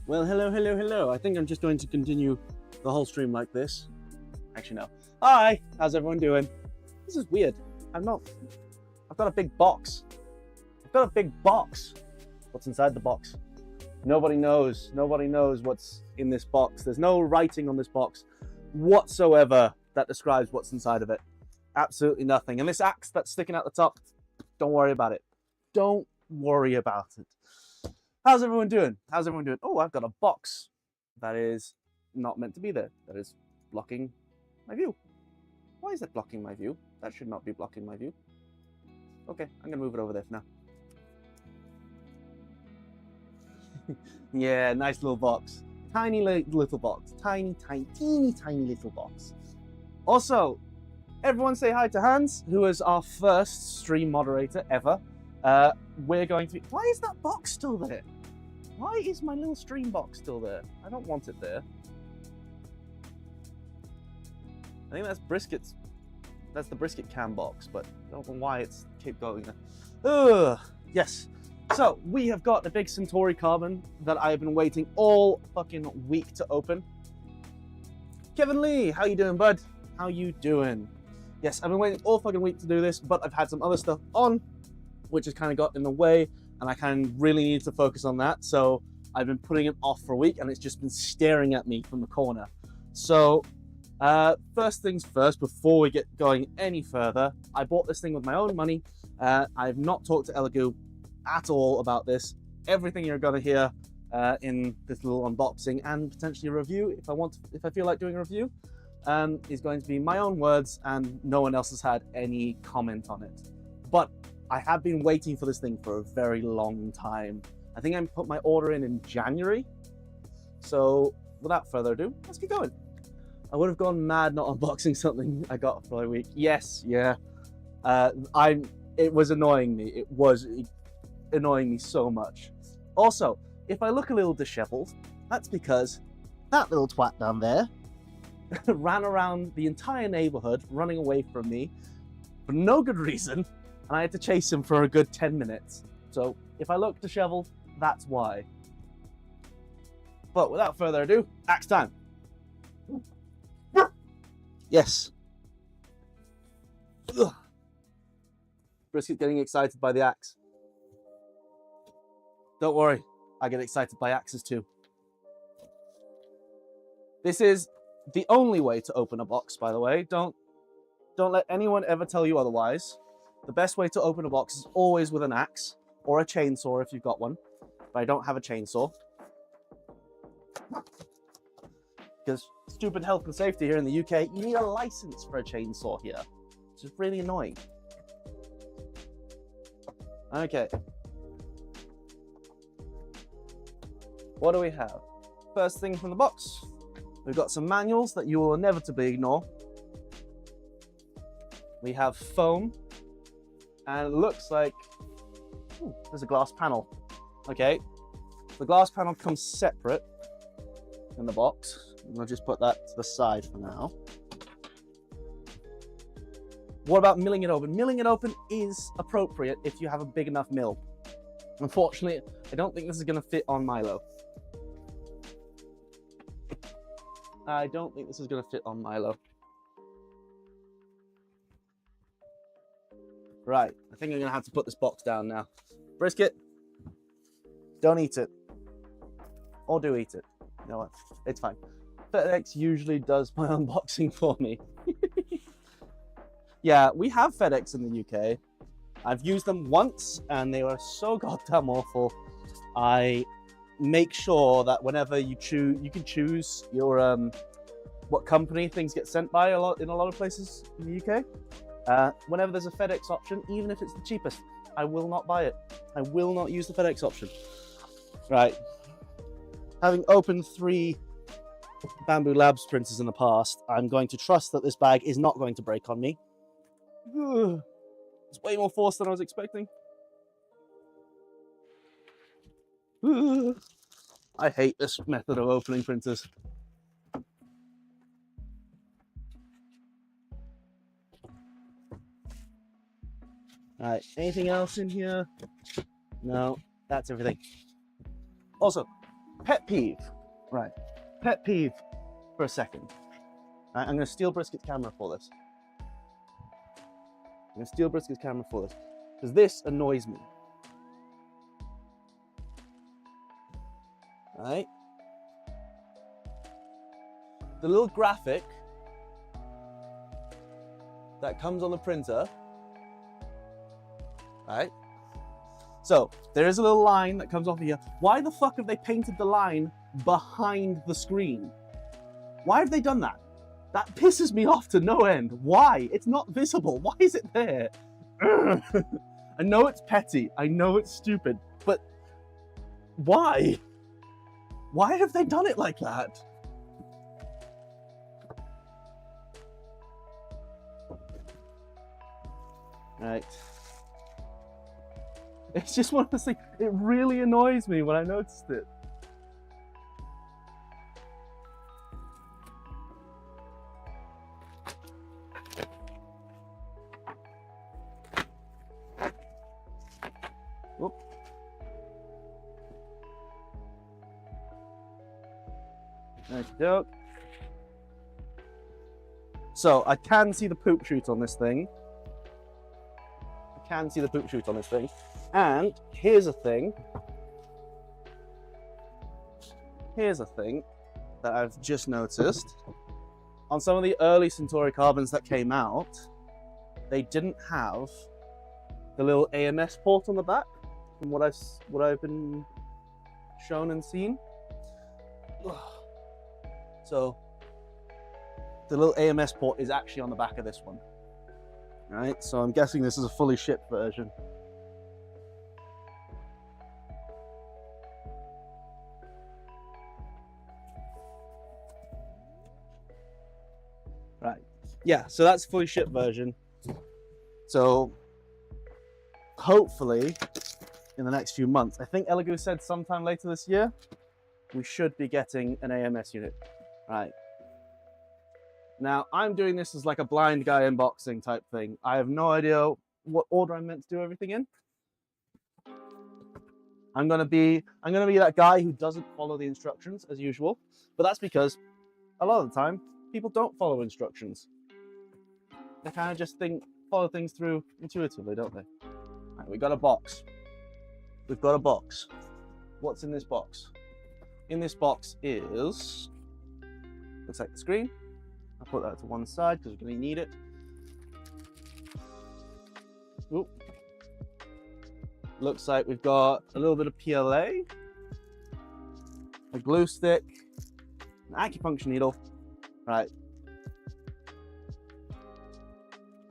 Well, hello. I think I'm just going to continue the whole stream like this. Actually, no. Hi, how's everyone doing? This is weird. I've got a big box. What's inside the box? Nobody knows. Nobody knows what's in this box. There's no writing on this box whatsoever that describes what's inside of it. Absolutely nothing. And this axe that's sticking out the top, don't worry about it. Don't worry about it. How's everyone doing? Oh, I've got a box that is not meant to be there. That is blocking my view. Why is it blocking my view? That should not be blocking my view. Okay, I'm gonna move it over there for now. Yeah, nice little box. Tiny little box. Teeny little box. Also, everyone say hi to Hans, who is our first stream moderator ever. We're going to be... Why is that box still there? Why is my little stream box still there? I don't want it there. I think that's brisket's... That's the brisket can box, but I don't know why it's kept going there. Ugh, yes. So, we have got the big Centauri Carbon that I've been waiting all fucking week to open. Kevin Lee, how you doing, bud? How you doing? Yes, I've been waiting all fucking week to do this, but I've had some other stuff on, which has kind of got in the way, and I kind of really need to focus on that. So, I've been putting it off for a week, and it's just been staring at me from the corner. So, first things first, before we get going any further, I bought this thing with my own money. I've not talked to Elegoo at all about this. Everything you're gonna hear in this little unboxing and potentially a review, if I feel like doing a review, is going to be my own words, and no one else has had any comment on it. But I have been waiting for this thing for a very long time. I think I put my order in January. So without further ado, let's get going. I would have gone mad not unboxing something I got for a week. Yes, yeah. It was annoying me. It was annoying me so much. Also, if I look a little disheveled, that's because that little twat down there ran around the entire neighborhood running away from me for no good reason, and I had to chase him for a good 10 minutes. So if I look disheveled, that's why. But without further ado, axe time. Yes. Ugh. Brisket's getting excited by the axe. Don't worry, I get excited by axes too. This is the only way to open a box, by the way. Don't let anyone ever tell you otherwise. The best way to open a box is always with an axe or a chainsaw if you've got one. But I don't have a chainsaw. Because stupid health and safety here in the UK, you need a license for a chainsaw here, which is really annoying. Okay. What do we have? First thing from the box, we've got some manuals that you will inevitably ignore. We have foam, and it looks like, ooh, there's a glass panel. Okay, the glass panel comes separate in the box. I'll just put that to the side for now. What about milling it open? Milling it open is appropriate if you have a big enough mill. Unfortunately, I don't think this is going to fit on Milo. I don't think this is going to fit on Milo. Right, I think I'm going to have to put this box down now. Brisket, don't eat it. Or do eat it. You know what? It's fine. FedEx usually does my unboxing for me. Yeah, we have FedEx in the UK. I've used them once and they were so goddamn awful. I make sure that whenever you can choose your what company things get sent by in a lot of places in the UK. Whenever there's a FedEx option, even if it's the cheapest, I will not buy it. I will not use the FedEx option. Right. Having opened 3 Bamboo Labs printers in the past, I'm going to trust that this bag is not going to break on me. Ugh. It's way more force than I was expecting. Ugh. I hate this method of opening printers. Alright, anything else in here? No, that's everything. Also, pet peeve. Right, pet peeve for a second. Right, I'm gonna steal Brisket's camera for this. Because this annoys me. Right? The little graphic that comes on the printer, right? So there is a little line that comes off here. Why the fuck have they painted the line behind the screen? Why have they done that? That pisses me off to no end. Why? It's not visible. Why is it there? I know it's petty. I know it's stupid, but why? Why have they done it like that? Right. It's just one of those things. It really annoys me when I noticed it. Whoop. Nice joke. So I can see the poop chute on this thing. And here's a thing. That I've just noticed. On some of the early Centauri Carbons that came out, they didn't have the little AMS port on the back, from what I've been shown and seen. So the little AMS port is actually on the back of this one. Right, so I'm guessing this is a fully shipped version. Right, yeah, so that's a fully shipped version. So hopefully in the next few months, I think Elegoo said sometime later this year, we should be getting an AMS unit. Right. Now, I'm doing this as like a blind guy unboxing type thing. I have no idea what order I'm meant to do everything in. I'm gonna be that guy who doesn't follow the instructions as usual, but that's because a lot of the time people don't follow instructions. They kind of just follow things through intuitively, don't they? Right, we got a box. We've got a box. What's in this box? In this box is, looks like the screen. I'll put that to one side because we're going to need it. Oop. Looks like we've got a little bit of PLA, a glue stick, an acupuncture needle. Right.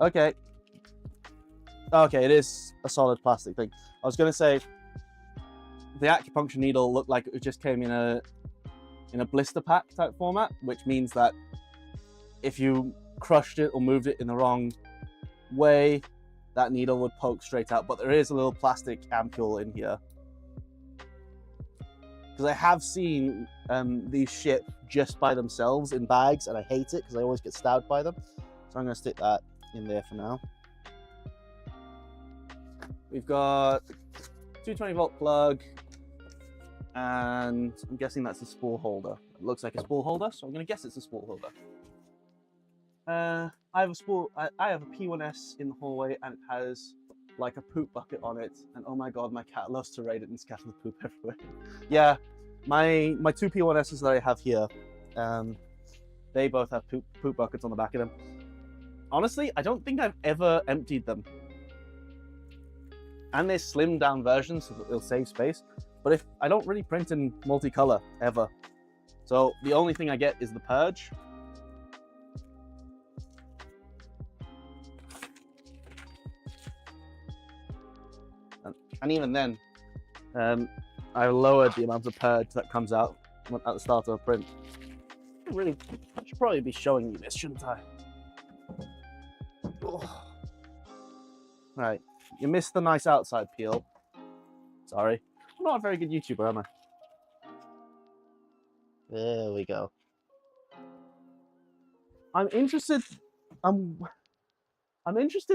Okay. Okay, it is a solid plastic thing. I was going to say the acupuncture needle looked like it just came in a blister pack type format, which means that if you crushed it or moved it in the wrong way, that needle would poke straight out. But there is a little plastic ampule in here. Because I have seen these ship just by themselves in bags, and I hate it because I always get stabbed by them. So I'm going to stick that in there for now. We've got 220-volt plug, and I'm guessing that's a spool holder. It looks like a spool holder, so I'm going to guess it's a spool holder. I have a P1S in the hallway, and it has like a poop bucket on it, and oh my god, my cat loves to raid it and scatter the poop everywhere. Yeah, my two P1Ss that I have here, they both have poop buckets on the back of them. Honestly, I don't think I've ever emptied them. And they're slimmed down versions, so that they'll save space. But if I don't really print in multicolor ever, so the only thing I get is the purge. And even then, I lowered the amount of purge that comes out at the start of a print. I should probably be showing you this, shouldn't I? Oh. Right, you missed the nice outside peel. Sorry, I'm not a very good YouTuber, am I? There we go. I'm interested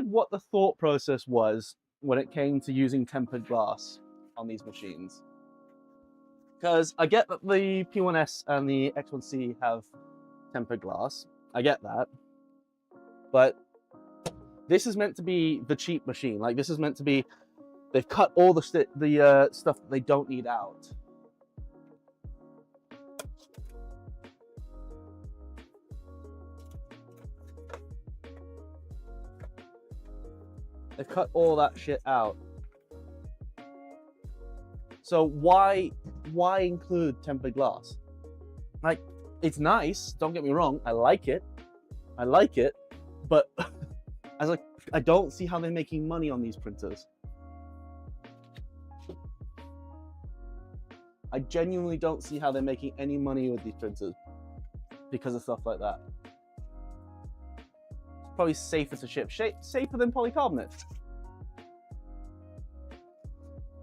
what the thought process was when it came to using tempered glass on these machines. Because I get that the P1S and the X1C have tempered glass. I get that. But this is meant to be the cheap machine. Like, this is meant to be, they've cut all the stuff that they don't need out. They've cut all that shit out. So why include tempered glass? Like, it's nice, don't get me wrong, I like it, but I don't see how they're making money on these printers. I genuinely don't see how they're making any money with these printers because of stuff like that. It's probably safer to ship, safer than polycarbonate.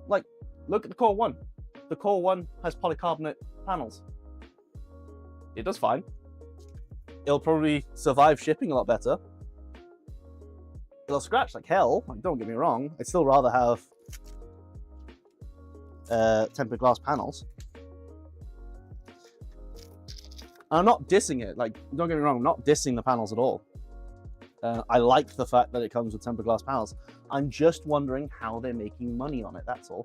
Like, look at the Core 1. The Core 1 has polycarbonate panels. It does fine. It'll probably survive shipping a lot better. It'll scratch like hell, like, don't get me wrong. I'd still rather have tempered glass panels. I'm not dissing it, like, don't get me wrong, I'm not dissing the panels at all. I like the fact that it comes with tempered glass panels. I'm just wondering how they're making money on it, that's all.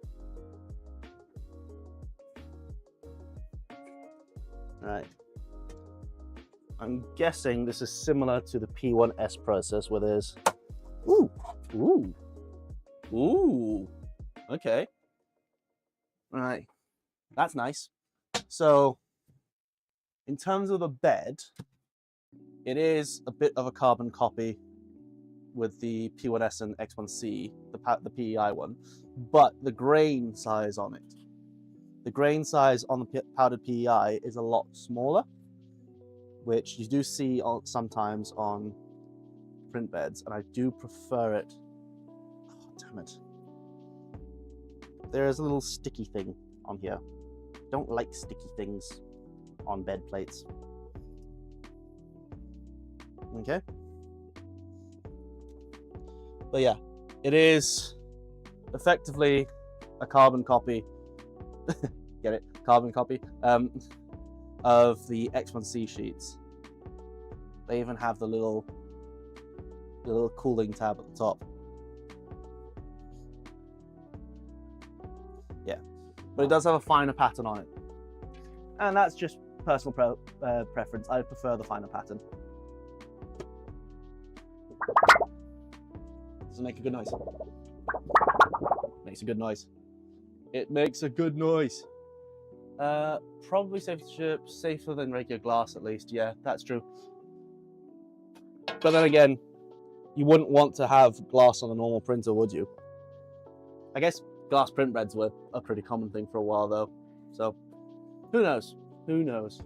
Right. I'm guessing this is similar to the P1S process where there's... Ooh. Okay. All right. That's nice. So, in terms of the bed, it is a bit of a carbon copy with the P1S and X1C, the PEI one, but the grain size on it. The grain size on the powdered PEI is a lot smaller, which you do see sometimes on print beds, and I do prefer it. Oh, damn it. There is a little sticky thing on here. Don't like sticky things on bed plates. Okay? But yeah, it is effectively a carbon copy. Get it? Carbon copy of the X1C sheets. They even have the little cooling tab at the top. Yeah, but it does have a finer pattern on it, and that's just personal preference. I prefer the finer pattern. Does it make a good noise? Makes a good noise. It makes a good noise. Probably safer to ship, safer than regular glass at least. Yeah, that's true. But then again, you wouldn't want to have glass on a normal printer, would you? I guess glass print beds were a pretty common thing for a while though. So, who knows? Who knows?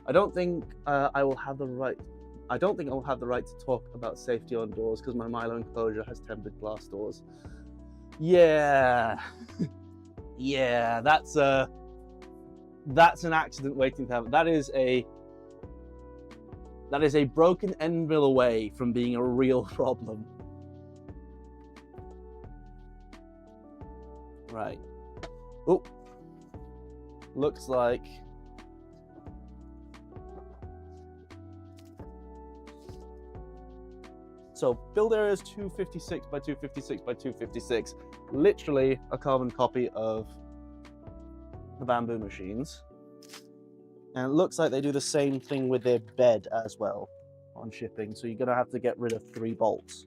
I don't think I will have the right. I don't think I will have the right to talk about safety on doors because my Milo enclosure has tempered glass doors. Yeah. Yeah, that's an accident waiting to happen. That is a broken end mill away from being a real problem. Right. Oh, looks like so build area is 256 by 256 by 256, literally a carbon copy of the bamboo machines. And it looks like they do the same thing with their bed as well on shipping, so you're gonna have to get rid of 3 bolts.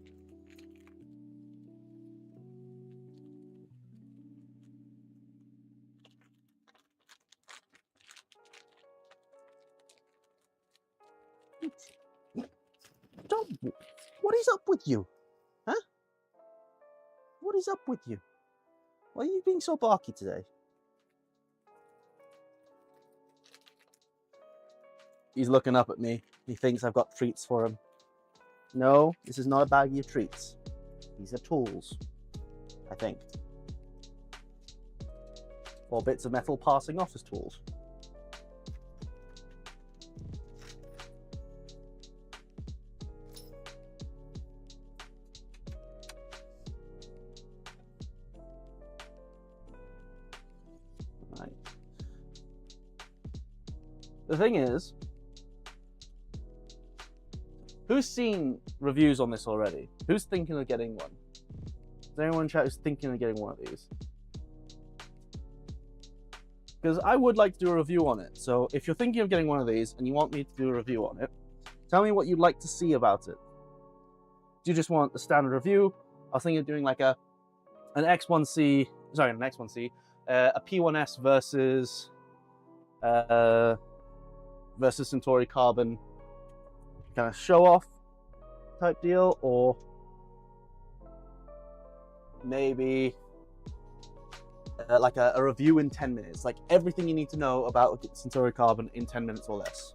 What is up with you? Huh? What is up with you? Why are you being so barky today? He's looking up at me. He thinks I've got treats for him. No, this is not a baggie of treats. These are tools, I think. Or bits of metal passing off as tools. The thing is, who's seen reviews on this already? Who's thinking of getting one? Is there anyone in chat who's thinking of getting one of these? Because I would like to do a review on it. So if you're thinking of getting one of these and you want me to do a review on it, tell me what you'd like to see about it. Do you just want a standard review? I was thinking of doing like an X1C, sorry, an X1C, a P1S versus Centauri Carbon kind of show off type deal, or maybe like a review in 10 minutes, like everything you need to know about Centauri Carbon in 10 minutes or less.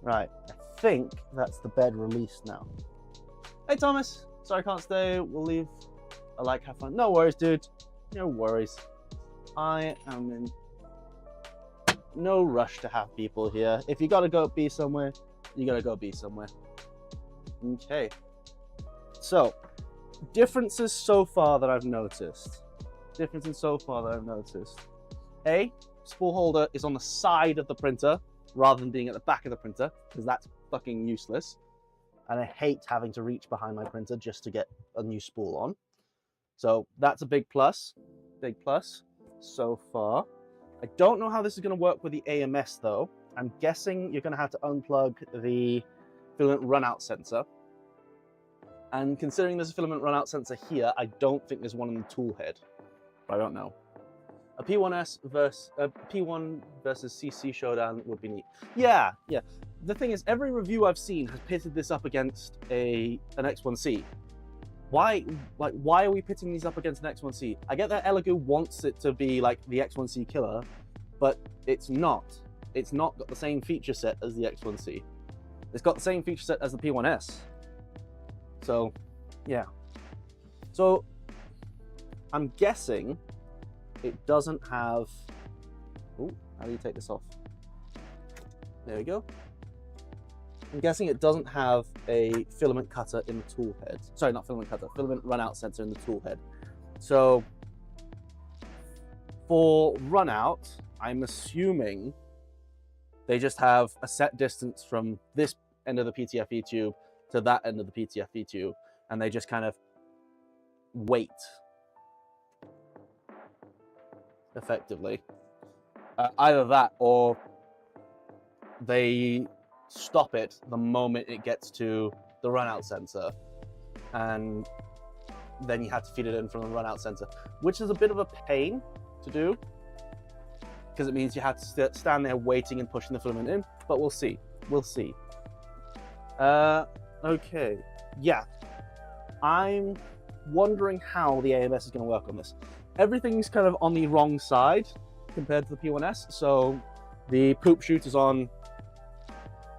Right, I think that's the bed released now. Hey Thomas, sorry I can't stay, we'll leave. I like have fun. No worries, dude, no worries. I am in no rush to have people here. If you gotta go be somewhere, you gotta go be somewhere. Okay, so differences so far that I've noticed. A, spool holder is on the side of the printer rather than being at the back of the printer, because that's fucking useless. And I hate having to reach behind my printer just to get a new spool on. So that's a big plus so far. I don't know how this is going to work with the AMS though. I'm guessing you're going to have to unplug the filament runout sensor. And considering there's a filament runout sensor here, I don't think there's one in the tool head. I don't know. A P1S versus P1 versus CC showdown would be neat. Yeah. The thing is, every review I've seen has pitted this up against an X1C. Why are we pitting these up against an X1C? I get that Elegoo wants it to be like the X1C killer, but it's not. It's not got the same feature set as the X1C. It's got the same feature set as the P1S. So, yeah. So, I'm guessing it doesn't have... Oh, how do you take this off? There we go. I'm guessing it doesn't have a filament cutter in the tool head. Sorry, not filament cutter, filament runout sensor in the tool head. So, for runout, I'm assuming they just have a set distance from this end of the PTFE tube to that end of the PTFE tube, and they just kind of wait effectively. Either that, or they stop it the moment it gets to the runout sensor, and then you have to feed it in from the runout sensor, which is a bit of a pain to do because it means you have to stand there waiting and pushing the filament in, but we'll see. Okay, yeah, I'm wondering how the AMS is going to work on this. Everything's kind of on the wrong side compared to the P1S, so the poop chute is on,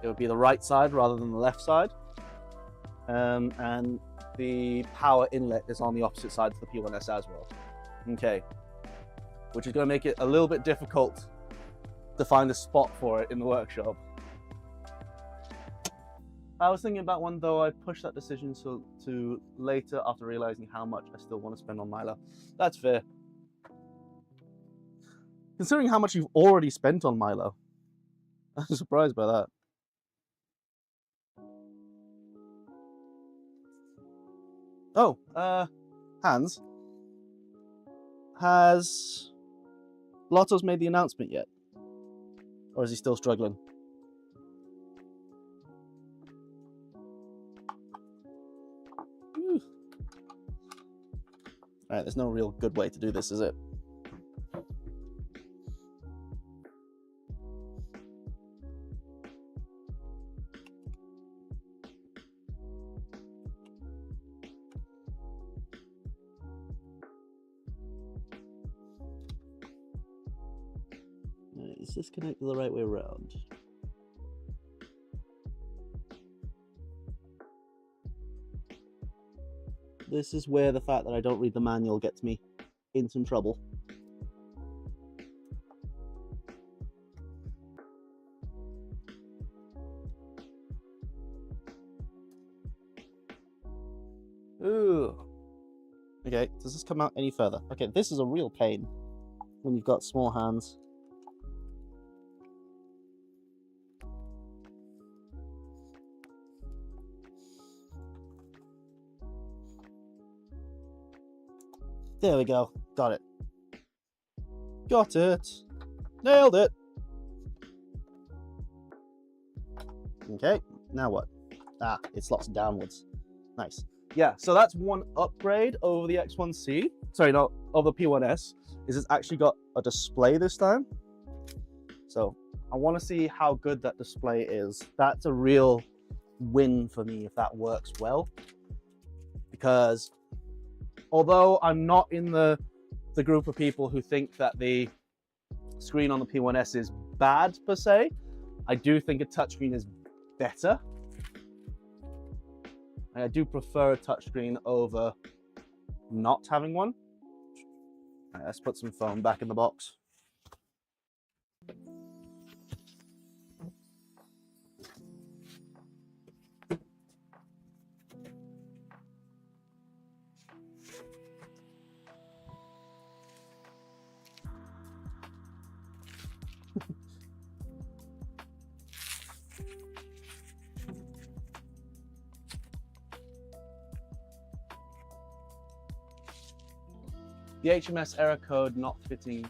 it would be the right side rather than the left side, and the power inlet is on the opposite side to the P1S as well. Okay, which is going to make it a little bit difficult to find a spot for it in the workshop. I was thinking about one, though I pushed that decision to later after realizing how much I still want to spend on Milo. That's fair. Considering how much you've already spent on Milo, I'm surprised by that. Oh, Hans, has Lotto's made the announcement yet? Or is he still struggling? Alright, there's no real good way to do this, is it? Is this connected the right way around? This is where the fact that I don't read the manual gets me in some trouble. Ooh. Okay, does this come out any further? Okay, this is a real pain when you've got small hands. There we go. Got it. Got it. Nailed it. Okay, now what? Ah, it slots downwards. Nice. Yeah, so that's one upgrade over the X1C. Sorry, not over the P1S. Is it's actually got a display this time. So I want to see how good that display is. That's a real win for me if that works well. Because although I'm not in the group of people who think that the screen on the P1S is bad per se, I do think a touchscreen is better. I do prefer a touchscreen over not having one. All right, let's put some foam back in the box. The HMS error code not fitting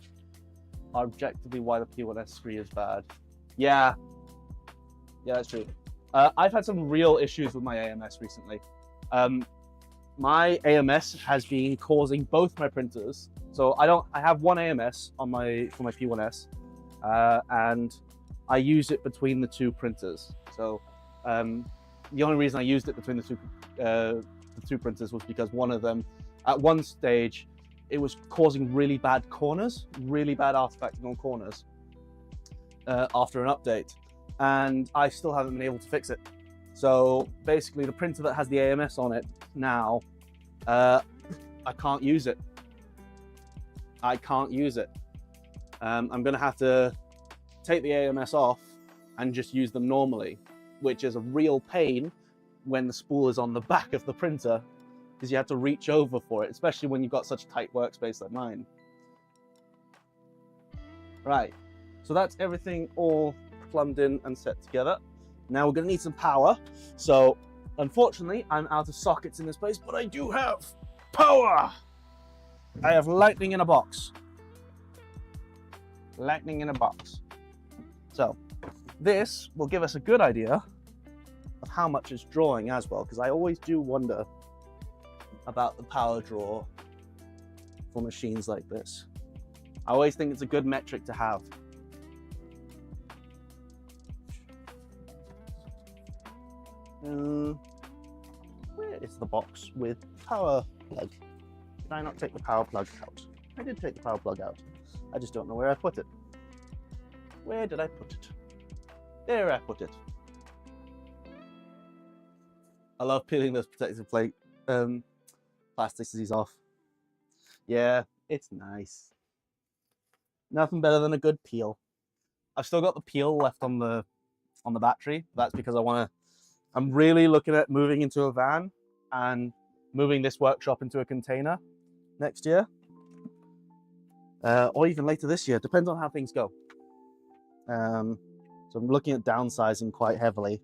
are objectively why the P1S screen is bad. Yeah, that's true. I've had some real issues with my AMS recently. My AMS has been causing both my printers. So I have one AMS on for my P1S, and I use it between the two printers. So the only reason I used it between the two printers was because one of them, at one stage, it was causing really bad corners, really bad artifacting on corners after an update. And I still haven't been able to fix it. So basically the printer that has the AMS on it now, I can't use it. I can't use it. I'm gonna have to take the AMS off and just use them normally, which is a real pain when the spool is on the back of the printer, because you have to reach over for it, especially when you've got such a tight workspace like mine. Right, so that's everything all plumbed in and set together. Now we're gonna need some power. So unfortunately, I'm out of sockets in this place, but I do have power. I have lightning in a box. Lightning in a box. So this will give us a good idea of how much it's drawing as well, because I always do wonder about the power draw for machines like this. I always think it's a good metric to have. Where is the box with power plug? Did I not take the power plug out? I did take the power plug out. I just don't know where I put it. Where did I put it? There I put it. I love peeling those protective plate plasticities off. Yeah, it's nice. Nothing better than a good peel. I've still got the peel left on the battery. That's because I'm really looking at moving into a van and moving this workshop into a container next year. Or even later this year, depends on how things go. So I'm looking at downsizing quite heavily.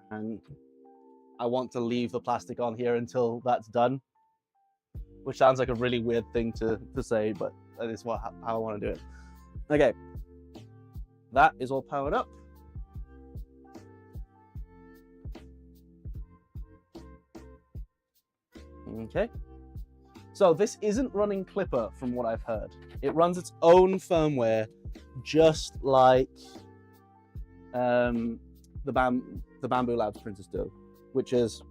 And I want to leave the plastic on here until that's done. Which sounds like a really weird thing to say, but that is how I want to do it. Okay, that is all powered up. Okay, so this isn't running Clipper from what I've heard. It runs its own firmware, just like the Bamboo Labs printers do, which is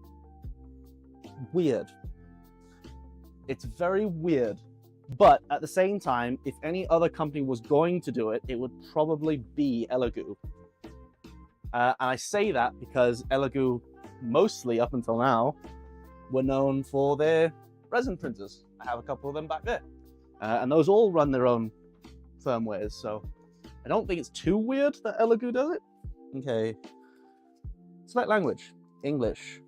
weird. It's very weird, but at the same time, if any other company was going to do it, it would probably be Elegoo. And I say that because Elegoo, mostly up until now, were known for their resin printers. I have a couple of them back there. And those all run their own firmwares, so I don't think it's too weird that Elegoo does it. Okay. Select language, English.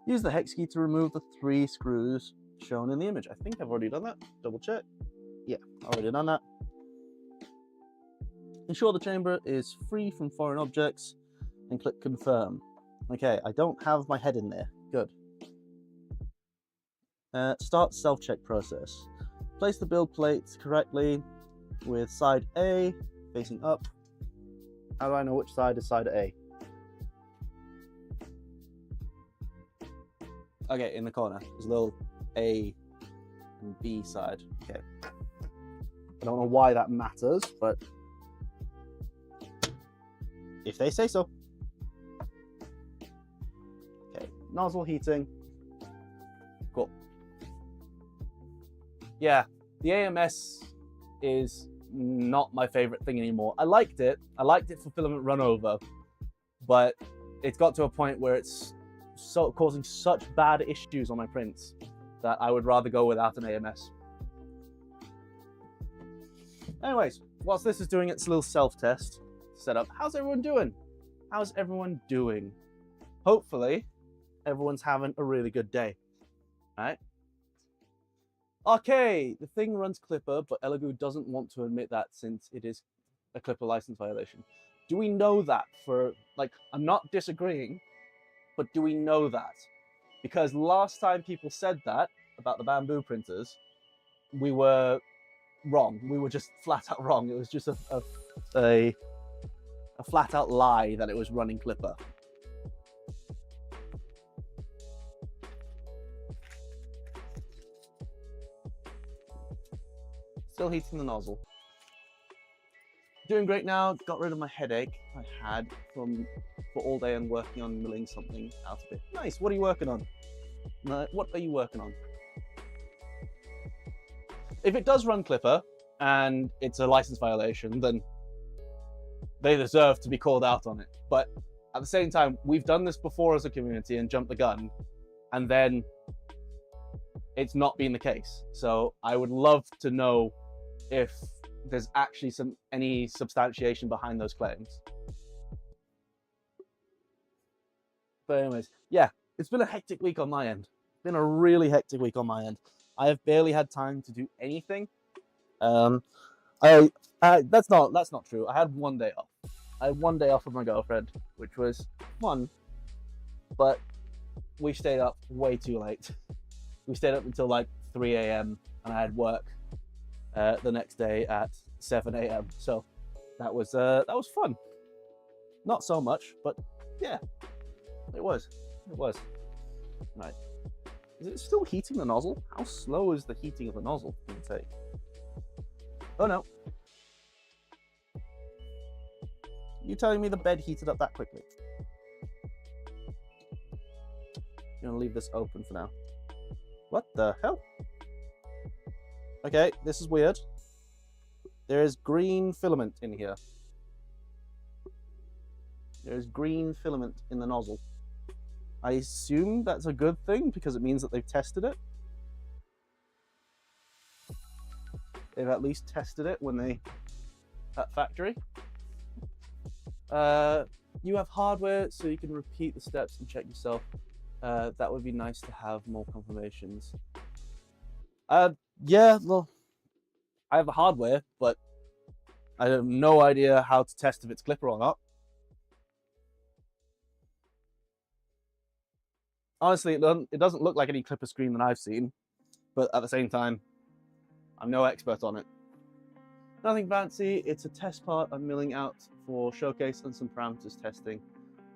Use the hex key to remove the 3 screws shown in the image. I think I've already done that. Double check. Yeah, already done that. Ensure the chamber is free from foreign objects and click confirm. Okay, I don't have my head in there. Good. Start self-check process. Place the build plates correctly with side A facing up. How do I know which side is side A? Okay, in the corner. There's a little A and B side. Okay. I don't know why that matters, but if they say so. Okay, nozzle heating. Cool. Yeah, the AMS is not my favorite thing anymore. I liked it for filament runover, but it's got to a point where it's causing such bad issues on my prints that I would rather go without an AMS. Anyways, whilst this is doing its little self-test setup, how's everyone doing? How's everyone doing? Hopefully, everyone's having a really good day, right? Okay, the thing runs Clipper, but Elegoo doesn't want to admit that since it is a Clipper license violation. Do we know that for, like, I'm not disagreeing, but do we know that? Because last time people said that about the bamboo printers, we were wrong. We were just flat out wrong. It was just a flat out lie that it was running Clipper. Still heating the nozzle. Doing great now. Got rid of my headache I had for all day and working on milling something out of it. Nice. What are you working on? What are you working on? If it does run Clipper and it's a license violation, then they deserve to be called out on it. But at the same time, we've done this before as a community and jumped the gun, and then it's not been the case. So I would love to know if there's actually any substantiation behind those claims. But anyways, yeah, it's been a hectic week on my end. It's been a really hectic week on my end. I have barely had time to do anything. That's not true. I had one day off. I had one day off with my girlfriend, which was fun, but we stayed up way too late. We stayed up until like 3 a.m. and I had work the next day at 7 a.m. So that was fun. Not so much, but yeah, it was. Right. Is it still heating the nozzle? How slow is the heating of the nozzle going to take? Oh no. You telling me the bed heated up that quickly? I'm gonna leave this open for now. What the hell? Okay, this is weird. There is green filament in here. There is green filament in the nozzle. I assume that's a good thing because it means that they've tested it. They've at least tested it when they at factory. You have hardware, so you can repeat the steps and check yourself. That would be nice to have more confirmations. Yeah, well, I have the hardware, but I have no idea how to test if it's Clipper or not. Honestly, it doesn't look like any Clipper screen that I've seen, but at the same time, I'm no expert on it. Nothing fancy, it's a test part I'm milling out for showcase and some parameters testing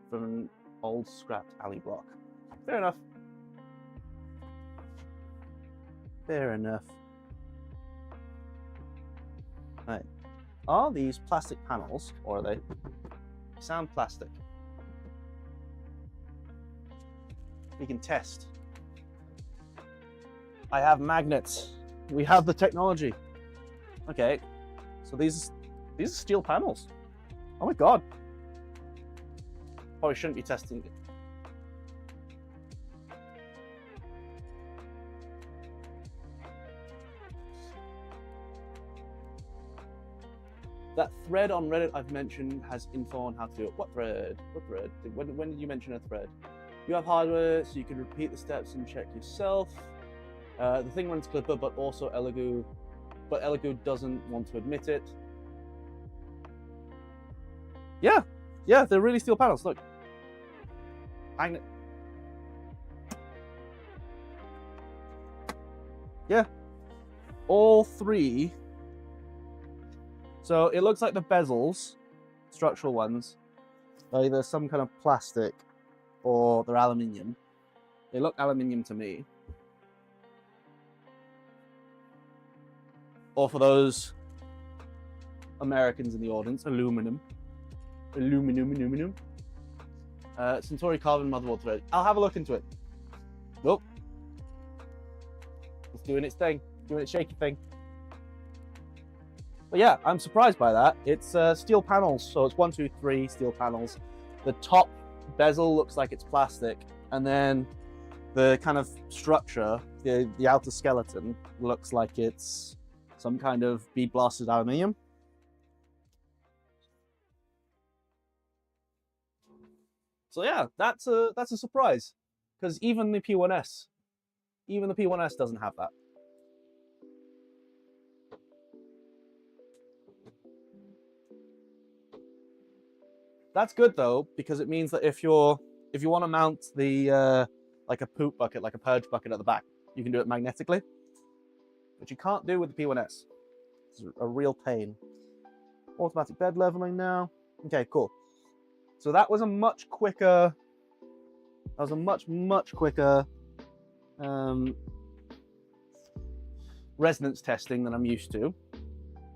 from an old scrapped alley block. Fair enough. Fair enough. Right. Are these plastic panels, or are they? They sound plastic. We can test. I have magnets. We have the technology. Okay. So these are steel panels. Oh my god. Probably shouldn't be testing it. That thread on Reddit I've mentioned has info on how to do it. What thread? What thread? When did you mention a thread? You have hardware, so you can repeat the steps and check yourself. The thing runs Clipper, but also Elegoo. But Elegoo doesn't want to admit it. Yeah, they're really steel panels. Look. Magnet. Yeah, all three. So it looks like the bezels, structural ones, are either some kind of plastic or they're aluminium. They look aluminium to me. Or for those Americans in the audience, aluminum. Aluminum. Centauri Carbon motherboard thread. I'll have a look into it. Nope. It's doing its thing, doing its shaky thing. But yeah, I'm surprised by that. It's steel panels, so it's 1, 2, 3 steel panels. The top bezel looks like it's plastic, and then the kind of structure, the outer skeleton, looks like it's some kind of bead blasted aluminium. So yeah, that's a surprise, because even the P1S doesn't have that. That's good though, because it means that if you want to mount the like a poop bucket, like a purge bucket at the back, you can do it magnetically, which you can't do with the P1S. It's a real pain. Automatic bed leveling now. Okay, cool. So that was a much quicker. That was a much quicker resonance testing than I'm used to,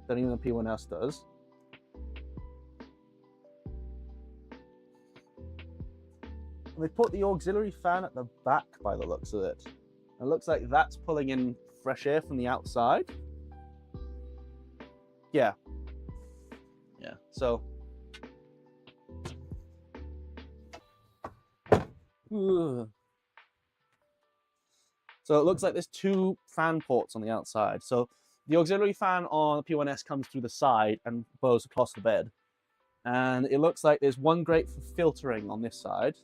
than even the P1S does. They put the auxiliary fan at the back by the looks of it. It looks like that's pulling in fresh air from the outside. Yeah. Yeah, so. So it looks like there's 2 fan ports on the outside. So the auxiliary fan on the P1S comes through the side and blows across the bed. And it looks like there's one grate for filtering on this side.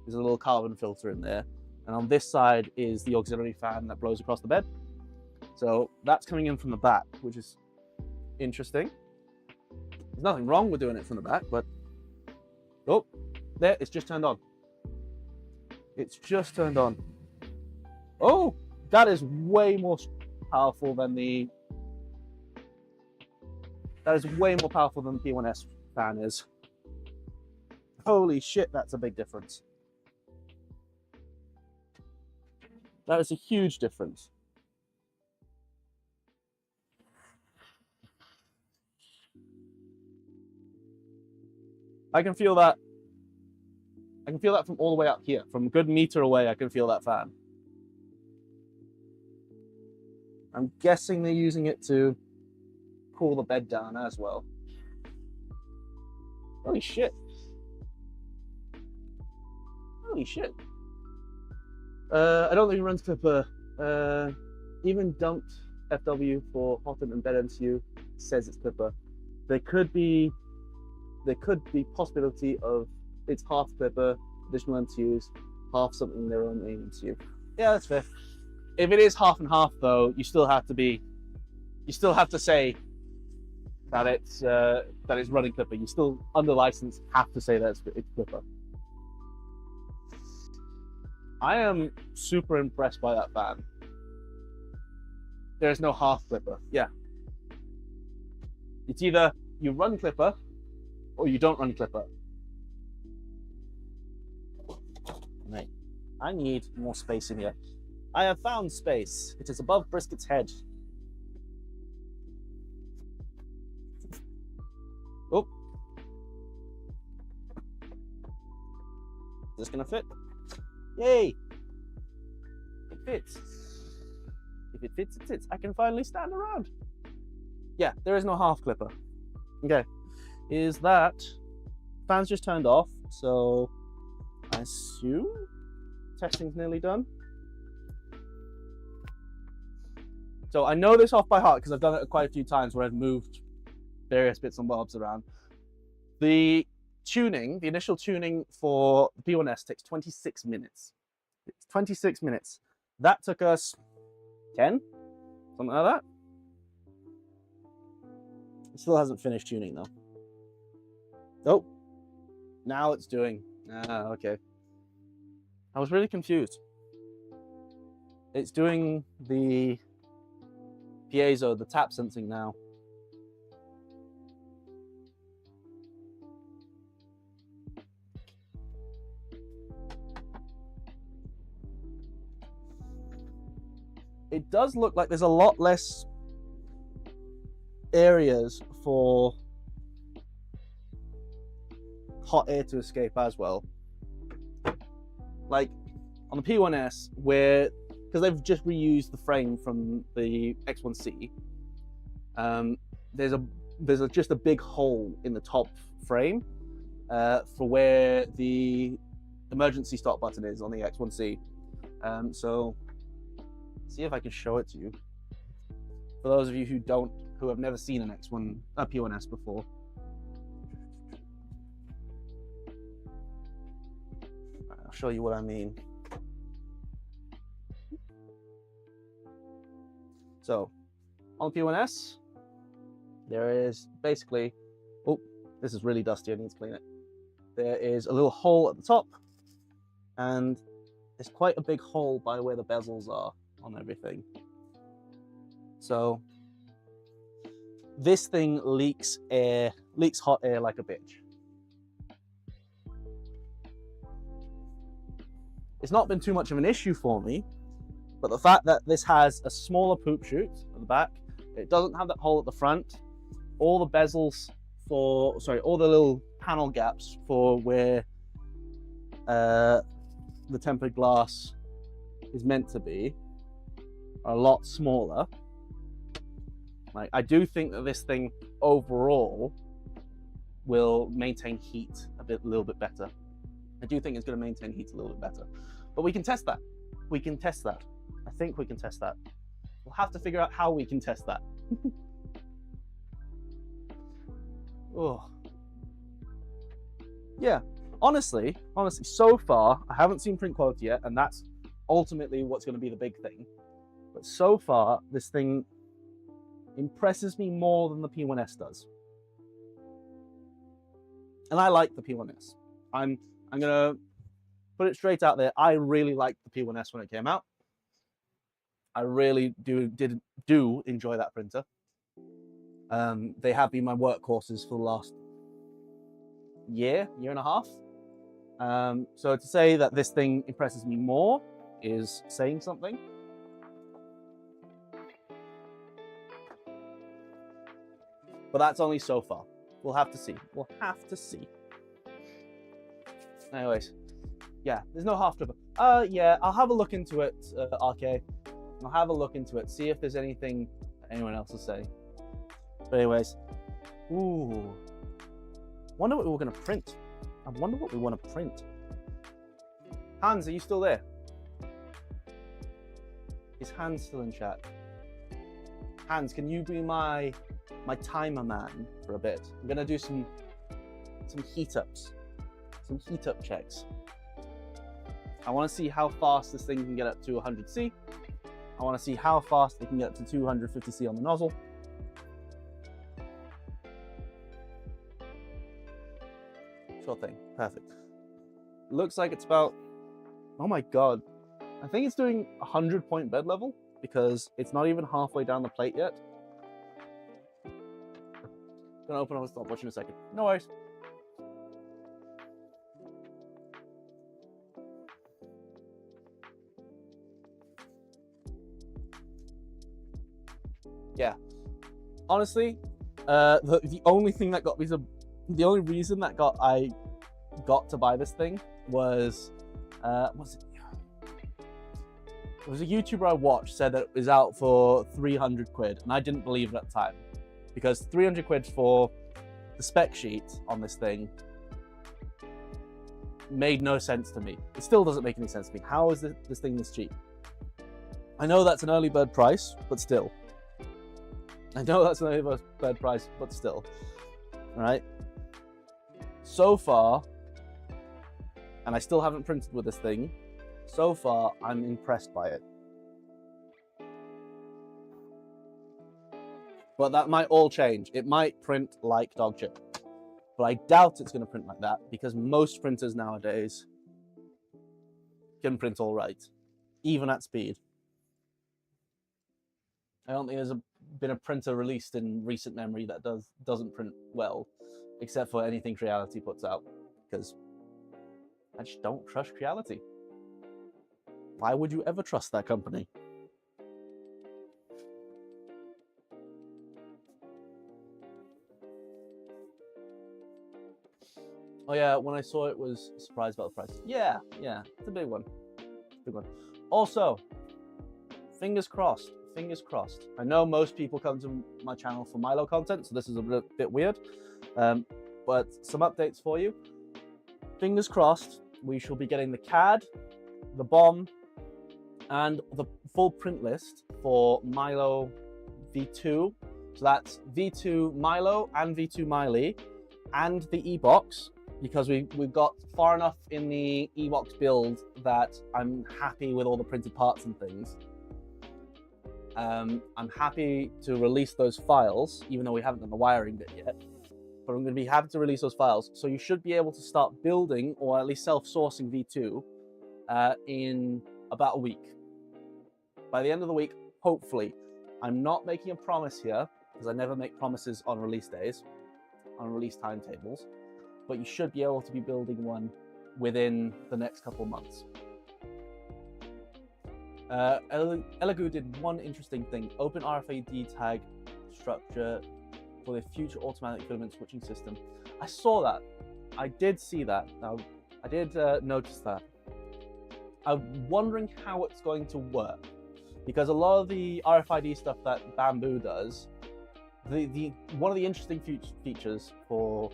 There's a little carbon filter in there. And on this side is the auxiliary fan that blows across the bed. So that's coming in from the back, which is interesting. There's nothing wrong with doing it from the back, but oh, there, it's just turned on. It's just turned on. Oh, that is way more powerful than the... That is way more powerful than the P1S fan is. Holy shit, that's a big difference. That is a huge difference. I can feel that. I can feel that from all the way up here. From a good meter away, I can feel that fan. I'm guessing they're using it to cool the bed down as well. Holy shit. Holy shit. I don't think it runs Clipper. Even dumped FW for Hotend and BedMCU says it's Clipper. There could be possibility of it's half Clipper, additional MCUs, half something their own main MCU. Yeah, that's fair. If it is half and half though, you still have to say that it's running Clipper. You still, under license, have to say that it's Clipper. I am super impressed by that fan. There is no half Clipper. Yeah. It's either you run Clipper or you don't run Clipper. Mate, I need more space in here. I have found space. It is above Brisket's head. Oh. Is this gonna fit? Yay! It fits. If it fits, it fits. I can finally stand around. Yeah, there is no half Clipper. Okay. Is that... Fan's just turned off, so I assume testing's nearly done. So I know this off by heart because I've done it quite a few times where I've moved various bits and bobs around. The tuning, the initial tuning for the P1S takes 26 minutes. It's 26 minutes. That took us 10, something like that. It still hasn't finished tuning though. Oh, now it's doing. Ah, okay. I was really confused. It's doing the piezo, the tap sensing now. It does look like there's a lot less areas for hot air to escape as well. Like on the P1S, where, because they've just reused the frame from the X1C, there's just a big hole in the top frame for where the emergency stop button is on the X1C. So see if I can show it to you. For those of you who have never seen a P1S before. I'll show you what I mean. So on the P1S, there is basically, oh, this is really dusty, I need to clean it. There is a little hole at the top, and there's quite a big hole by where the bezels are on everything. So this thing leaks hot air like a bitch. It's not been too much of an issue for me, but the fact that this has a smaller poop chute at the back, it doesn't have that hole at the front, all the bezels all the little panel gaps for where the tempered glass is meant to be are a lot smaller. Like, I do think that this thing overall will maintain heat a little bit better. I do think it's going to maintain heat a little bit better, but we can test that. We can test that. I think we can test that. We'll have to figure out how we can test that. Oh. Yeah, honestly, so far, I haven't seen print quality yet, and that's ultimately what's going to be the big thing. But so far, this thing impresses me more than the P1S does. And I like the P1S. I'm gonna put it straight out there. I really liked the P1S when it came out. I really did enjoy that printer. They have been my workhorses for the last year and a half. So to say that this thing impresses me more is saying something. But that's only so far. We'll have to see. We'll have to see. Anyways, yeah, there's no half tripper. Yeah, I'll have a look into it, RK. I'll have a look into it, see if there's anything anyone else will say. But anyways, ooh, wonder what we're gonna print. I wonder what we want to print. Hans, are you still there? Is Hans still in chat? Hans, can you be my timer man for a bit? I'm gonna do some heat ups. Some heat up checks. I want to see how fast this thing can get up to 100C. I want to see how fast it can get up to 250C on the nozzle. Sure thing, perfect. Looks like it's about, oh my god, I think it's doing 100-point bed level because it's not even halfway down the plate yet. Gonna open up a stopwatch in a second. No worries. Yeah, honestly, the only thing that got me the only reason that I got to buy this thing was it was a YouTuber I watched said that it was out for 300 quid, and I didn't believe it at the time because 300 quid for the spec sheet on this thing made no sense to me. It still doesn't make any sense to me. How is this thing this cheap? I know that's an early bird price, but still. I know that's an early bird price, but still. All right. So far, and I still haven't printed with this thing, so far I'm impressed by it. But that might all change. It might print like dog shit. But I doubt it's going to print like that because most printers nowadays can print all right, even at speed. I don't think there's a been a printer released in recent memory that doesn't print well, except for anything Creality puts out, because I just don't trust Creality. Why would you ever trust that company? Oh yeah, when I saw it, was surprised about the price. Yeah, it's a big one. Big one. Also, fingers crossed. Fingers crossed. I know most people come to my channel for Milo content, so this is a bit weird. But some updates for you. Fingers crossed, we shall be getting the CAD, the BOM, and the full print list for Milo V2. So that's V2 Milo and V2 Miley and the e-box, because we've got far enough in the e-box build that I'm happy with all the printed parts and things. I'm happy to release those files, even though we haven't done the wiring bit yet. But I'm going to be happy to release those files. So you should be able to start building, or at least self-sourcing V2 in about a week. By the end of the week, hopefully. I'm not making a promise here, because I never make promises on release days, on release timetables. But you should be able to be building one within the next couple of months. Elegoo did one interesting thing: open RFID tag structure for the future automatic filament switching system. I saw that. I did see that. I did notice that. I'm wondering how it's going to work, because a lot of the RFID stuff that Bamboo does, one of the interesting features for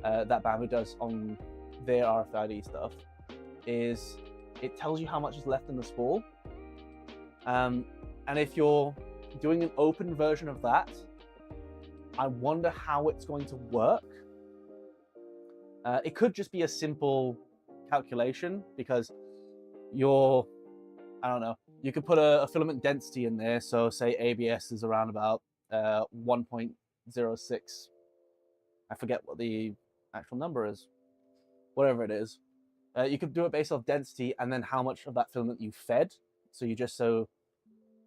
that Bamboo does on their RFID stuff is it tells you how much is left in the spool. And if you're doing an open version of that, I wonder how it's going to work. It could just be a simple calculation, because I don't know, you could put a filament density in there. So say ABS is around about 1.06. I forget what the actual number is, whatever it is. You could do it based off density and then how much of that filament you fed. So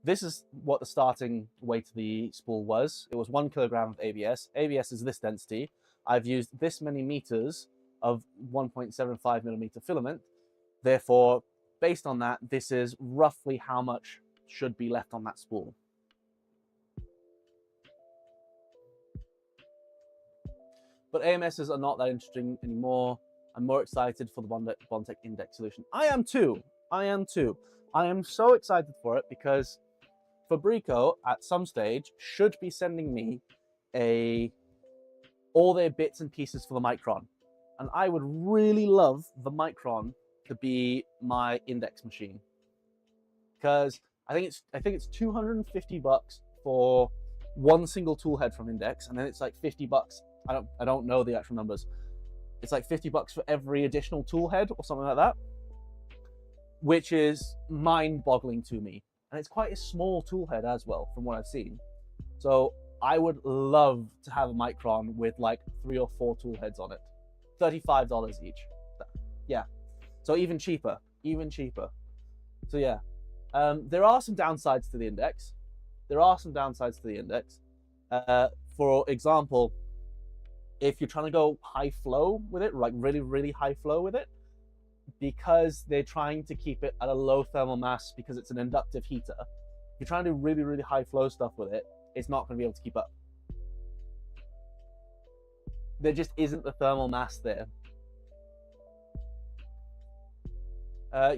this is what the starting weight of the spool was. It was 1 kilogram of ABS. ABS is this density. I've used this many meters of 1.75 millimeter filament. Therefore, based on that, this is roughly how much should be left on that spool. But AMSs are not that interesting anymore. I'm more excited for the Bondtech Index solution. I am too. I am so excited for it, because Fabreeko at some stage should be sending me all their bits and pieces for the Micron. And I would really love the Micron to be my index machine, because I think it's $250 for one single tool head from Index, and then it's like $50. I don't know the actual numbers. It's like $50 for every additional tool head or something like that, which is mind-boggling to me. And it's quite a small tool head as well, from what I've seen. So I would love to have a Micron with like 3 or 4 tool heads on it. $35 each. Yeah. So even cheaper. So yeah. There are some downsides to the Index. For example, if you're trying to go high flow with it, like really, really high flow with it, because they're trying to keep it at a low thermal mass because it's an inductive heater, if you're trying to do really, really high flow stuff with it, it's not going to be able to keep up. There just isn't the thermal mass there.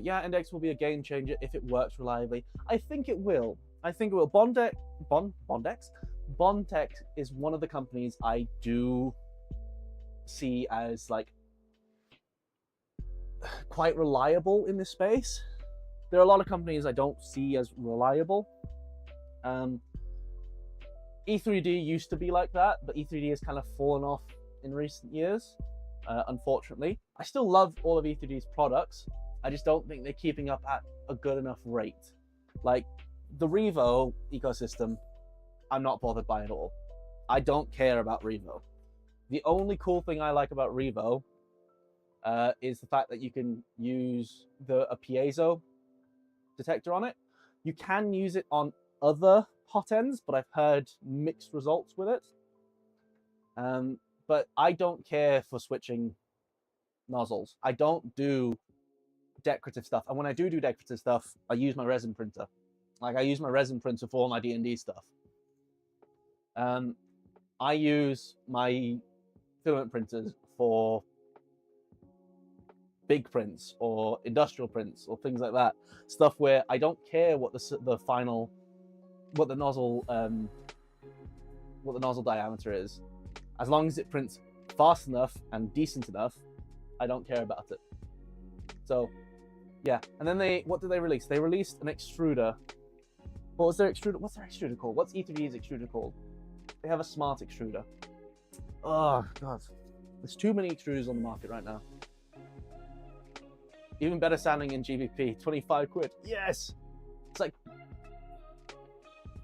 Yeah, Index will be a game changer if it works reliably. I think it will. Bondtech is one of the companies I do see as like quite reliable in this space. There are a lot of companies I don't see as reliable. E3D used to be like that, but E3D has kind of fallen off in recent years, unfortunately. I still love all of E3D's products. I just don't think they're keeping up at a good enough rate. Like the Revo ecosystem, I'm not bothered by at all. I don't care about Revo. The only cool thing I like about Revo is the fact that you can use a piezo detector on it. You can use it on other hot ends, but I've heard mixed results with it. But I don't care for switching nozzles. I don't do decorative stuff. And when I do decorative stuff, I use my resin printer. Like, I use my resin printer for all my D&D stuff. I use my filament printers for big prints or industrial prints or things like that. Stuff where I don't care what the final, what the nozzle diameter is. As long as it prints fast enough and decent enough, I don't care about it. So, yeah. And then what did they release? They released an extruder. What was their extruder? What's their extruder called? What's E3D's extruder called? They have a smart extruder. Oh, God. There's too many extruders on the market right now. Even better sounding in GBP, 25 quid. Yes! It's like,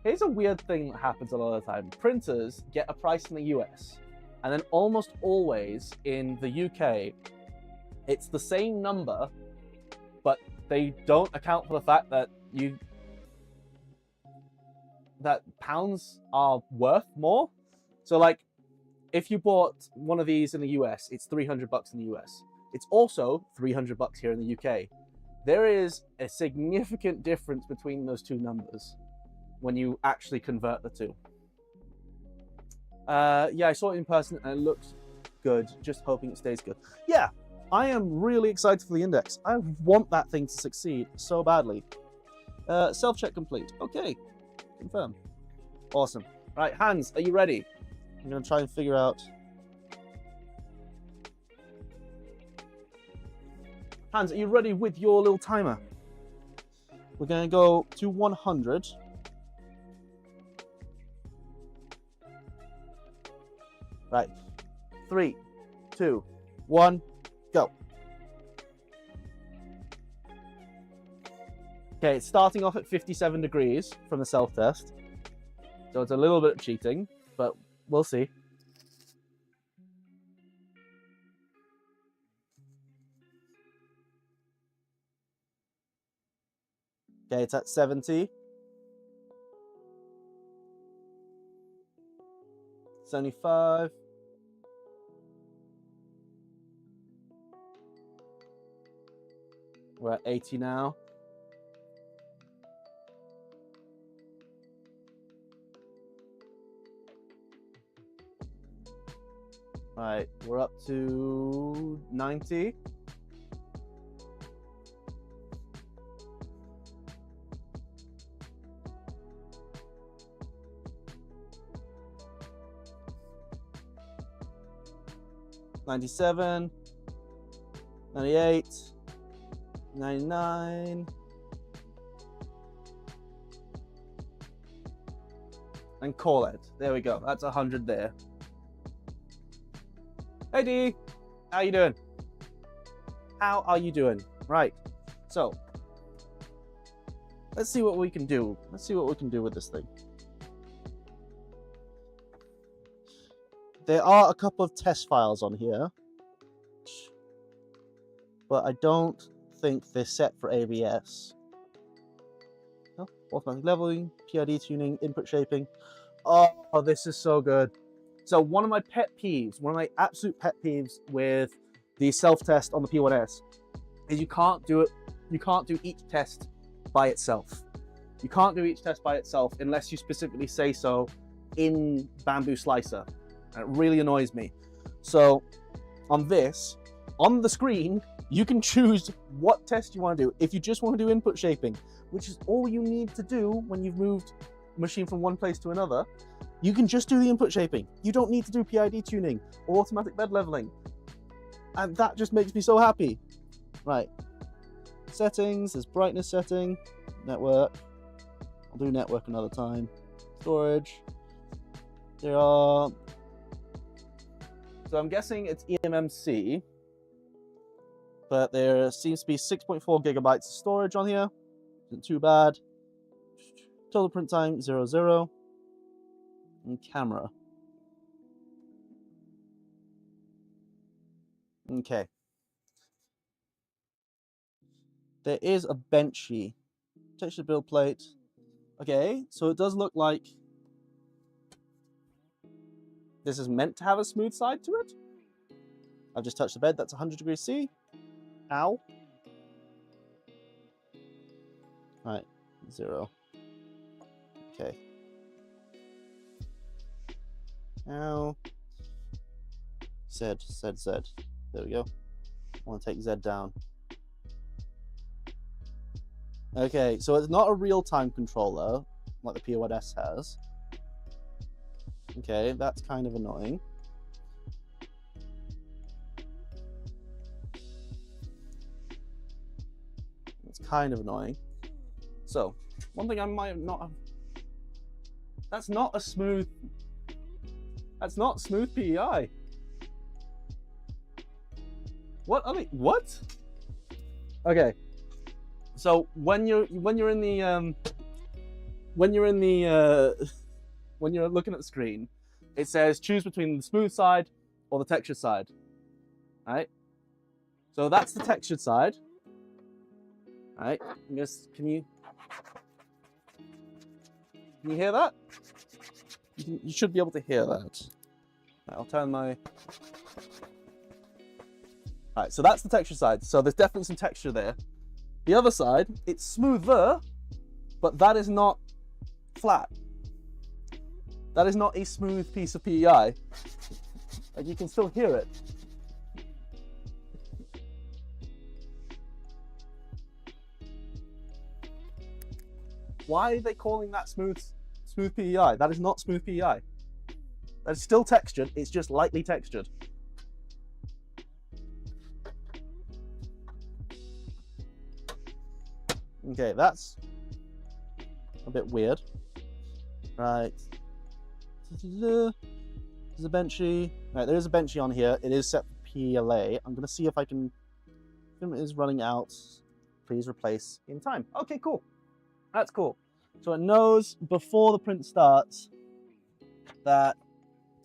here's a weird thing that happens a lot of the time. Printers get a price in the US, and then almost always in the UK, it's the same number, but they don't account for the fact that pounds are worth more. So like, if you bought one of these in the US, it's 300 bucks in the US. It's also 300 bucks here in the UK. There is a significant difference between those two numbers when you actually convert the two. Yeah, I saw it in person and it looks good. Just hoping it stays good. Yeah, I am really excited for the Index. I want that thing to succeed so badly. Self-check complete. Okay, confirm. Awesome. Right, Hans, are you ready? I'm gonna try and figure out. Hans, are you ready with your little timer? We're gonna go to 100. Right, 3, 2, 1, go. Okay, it's starting off at 57 degrees from the self-test. So it's a little bit of cheating, but we'll see. Okay, it's at 70. 75. We're at 80 now. Right, we're up to 90. $97, 98, 99, and call it. There we go. That's 100 there. Hey D, how you doing? How are you doing? Right. So let's see what we can do. Let's see what we can do with this thing. There are a couple of test files on here, but I don't think they're set for ABS. Oh, automatic leveling, PID tuning, input shaping. Oh, this is so good. So one of my pet peeves, one of my absolute pet peeves with the self-test on the P1S is you can't do each test by itself. You can't do each test by itself unless you specifically say so in Bamboo Slicer. And it really annoys me. So on this, on the screen, you can choose what test you want to do. If you just want to do input shaping, which is all you need to do when you've moved a machine from one place to another, you can just do the input shaping. You don't need to do PID tuning or automatic bed leveling. And that just makes me so happy. Right. Settings, there's brightness setting, network. I'll do network another time. Storage. There are... So I'm guessing it's eMMC, but there seems to be 6.4 gigabytes of storage on here. Isn't too bad. Total print time, 00. And camera. Okay. There is a benchy. Texture build plate. Okay, so it does look like this is meant to have a smooth side to it. I've just touched the bed, that's 100 degrees C. Ow. All right, 0. Okay. Ow. Z. There we go. I want to take Z down. Okay, so it's not a real-time controller like the POS has. Okay, that's kind of annoying. It's kind of annoying. So, one thing I might not have... That's not a smooth... That's not smooth PEI. What are they... What? Okay. So when you're in the when you're looking at the screen, it says choose between the smooth side or the textured side. All right. So that's the textured side. All right. Can you hear that? You should be able to hear that. I'll turn my... All right. So that's the textured side. So there's definitely some texture there. The other side, it's smoother, but that is not flat. That is not a smooth piece of PEI. Like, you can still hear it. Why are they calling that smooth PEI? That is not smooth PEI. That is still textured, it's just lightly textured. Okay, that's a bit weird. Right. There's a benchy. Right, there is a benchy on here. It is set for PLA. I'm going to see if I can... Film is running out. Please replace in time. Okay, cool. That's cool. So it knows before the print starts that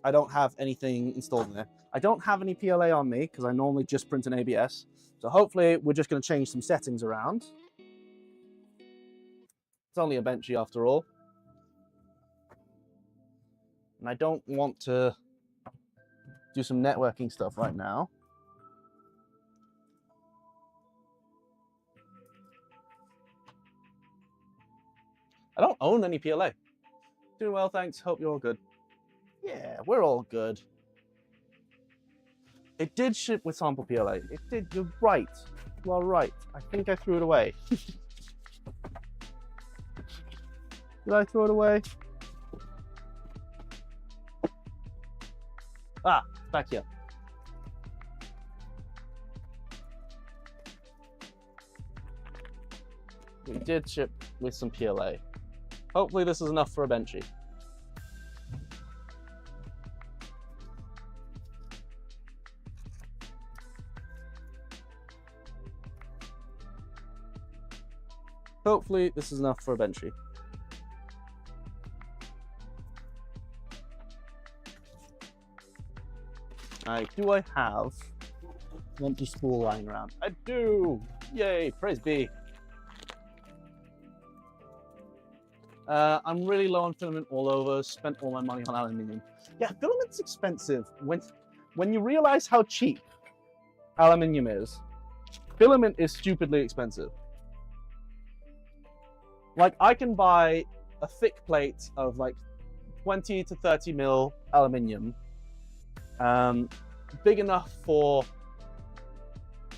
I don't have anything installed in there. I don't have any PLA on me because I normally just print an ABS. So hopefully we're just going to change some settings around. It's only a benchy after all. And I don't want to do some networking stuff right now. I don't own any PLA. Doing well, thanks. Hope you're all good. Yeah, we're all good. It did ship with sample PLA. It did. You're right. You are right. I think I threw it away. Did I throw it away? Ah, back here. We did ship with some PLA. Hopefully this is enough for a benchy. Hopefully this is enough for a benchy. Do I have an empty spool lying around? I do! Yay, praise be. I'm really low on filament all over, spent all my money on aluminium. Yeah, filament's expensive. When you realize how cheap aluminium is, filament is stupidly expensive. Like, I can buy a thick plate of like 20 to 30 mil aluminium, big enough for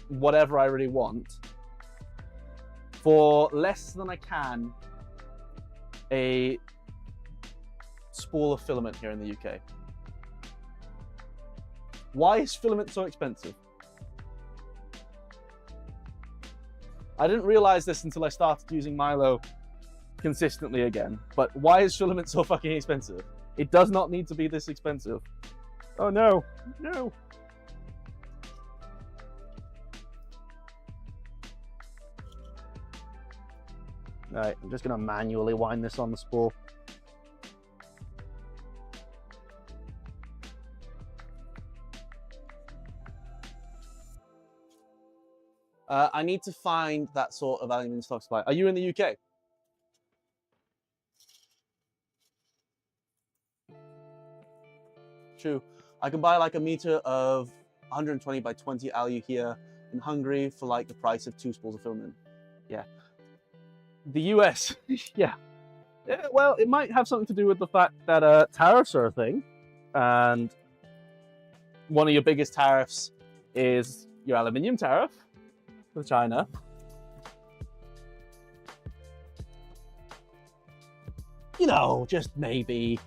whatever I really want, for less than I can a spool of filament here in the UK. Why is filament so expensive? I didn't realize this until I started using Milo consistently again, but why is filament so fucking expensive? It does not need to be this expensive. Oh no, no. All right, I'm just gonna manually wind this on the spool. I need to find that sort of aluminium stock supply. Are you in the UK? true. I can buy like a meter of 120 by 20 alu here in Hungary for like the price of 2 spools of filament. Yeah. The US, yeah. Well, it might have something to do with the fact that tariffs are a thing, and one of your biggest tariffs is your aluminium tariff with China. You know, just maybe.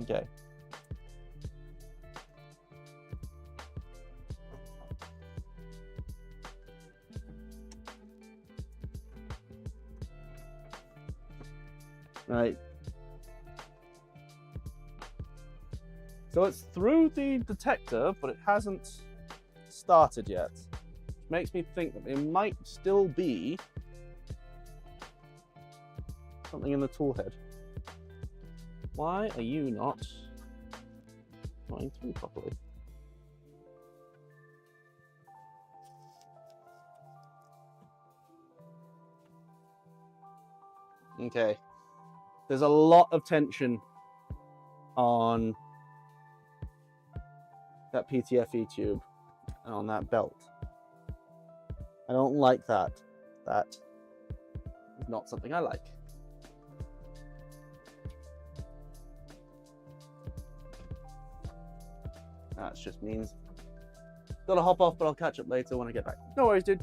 Okay. Right. So it's through the detector, but it hasn't started yet. Which makes me think that there might still be something in the tool head. Why are you not going through properly? Okay. There's a lot of tension on that PTFE tube and on that belt. I don't like that. That is not something I like. That just means gotta hop off, but I'll catch up later when I get back. No worries, dude.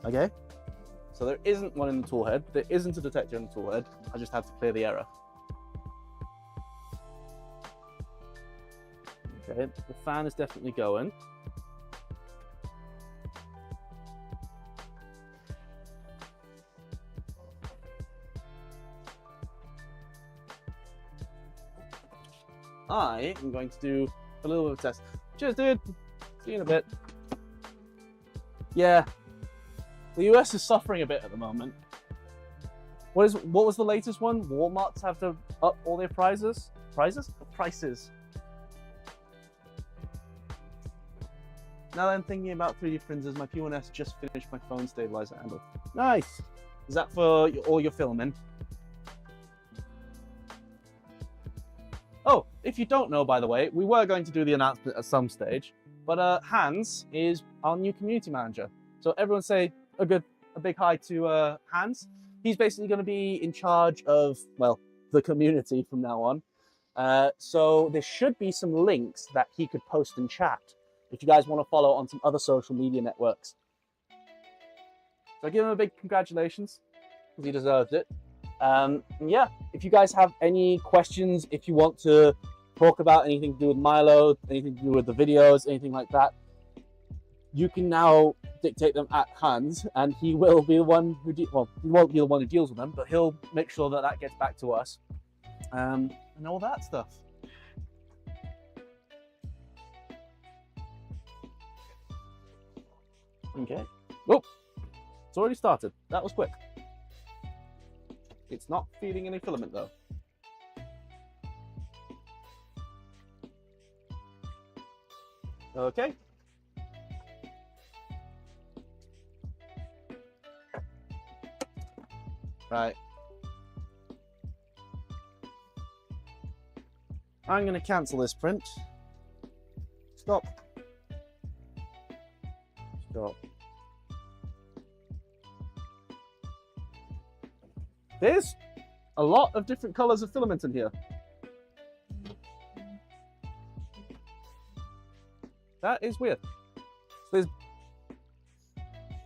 Okay. So there isn't one in the tool head. There isn't a detector in the tool head. I just have to clear the error. Okay, the fan is definitely going. I am going to do a little bit of a test. Cheers, dude. See you in a bit. Yeah, the US is suffering a bit at the moment. What was the latest one? Walmart's have to up all their prices. Prices? Now that I'm thinking about 3D printers, my P1S just finished my phone stabilizer handle. Nice. Is that for all your filming? Oh, if you don't know, by the way, we were going to do the announcement at some stage, but Hans is our new community manager. So everyone say a big hi to Hans. He's basically going to be in charge of, well, the community from now on. So there should be some links that he could post in chat if you guys want to follow on some other social media networks. So give him a big congratulations, because he deserves it. And yeah, if you guys have any questions, if you want to talk about anything to do with Milo, anything to do with the videos, anything like that, you can now dictate them at Hans, and he will be the one who, well, he won't be the one who deals with them, but he'll make sure that that gets back to us, and all that stuff. Okay. Oh, it's already started. That was quick. It's not feeding any filament though. Okay. Right. I'm going to cancel this print. Stop. Stop. There's a lot of different colors of filament in here. That is weird. There's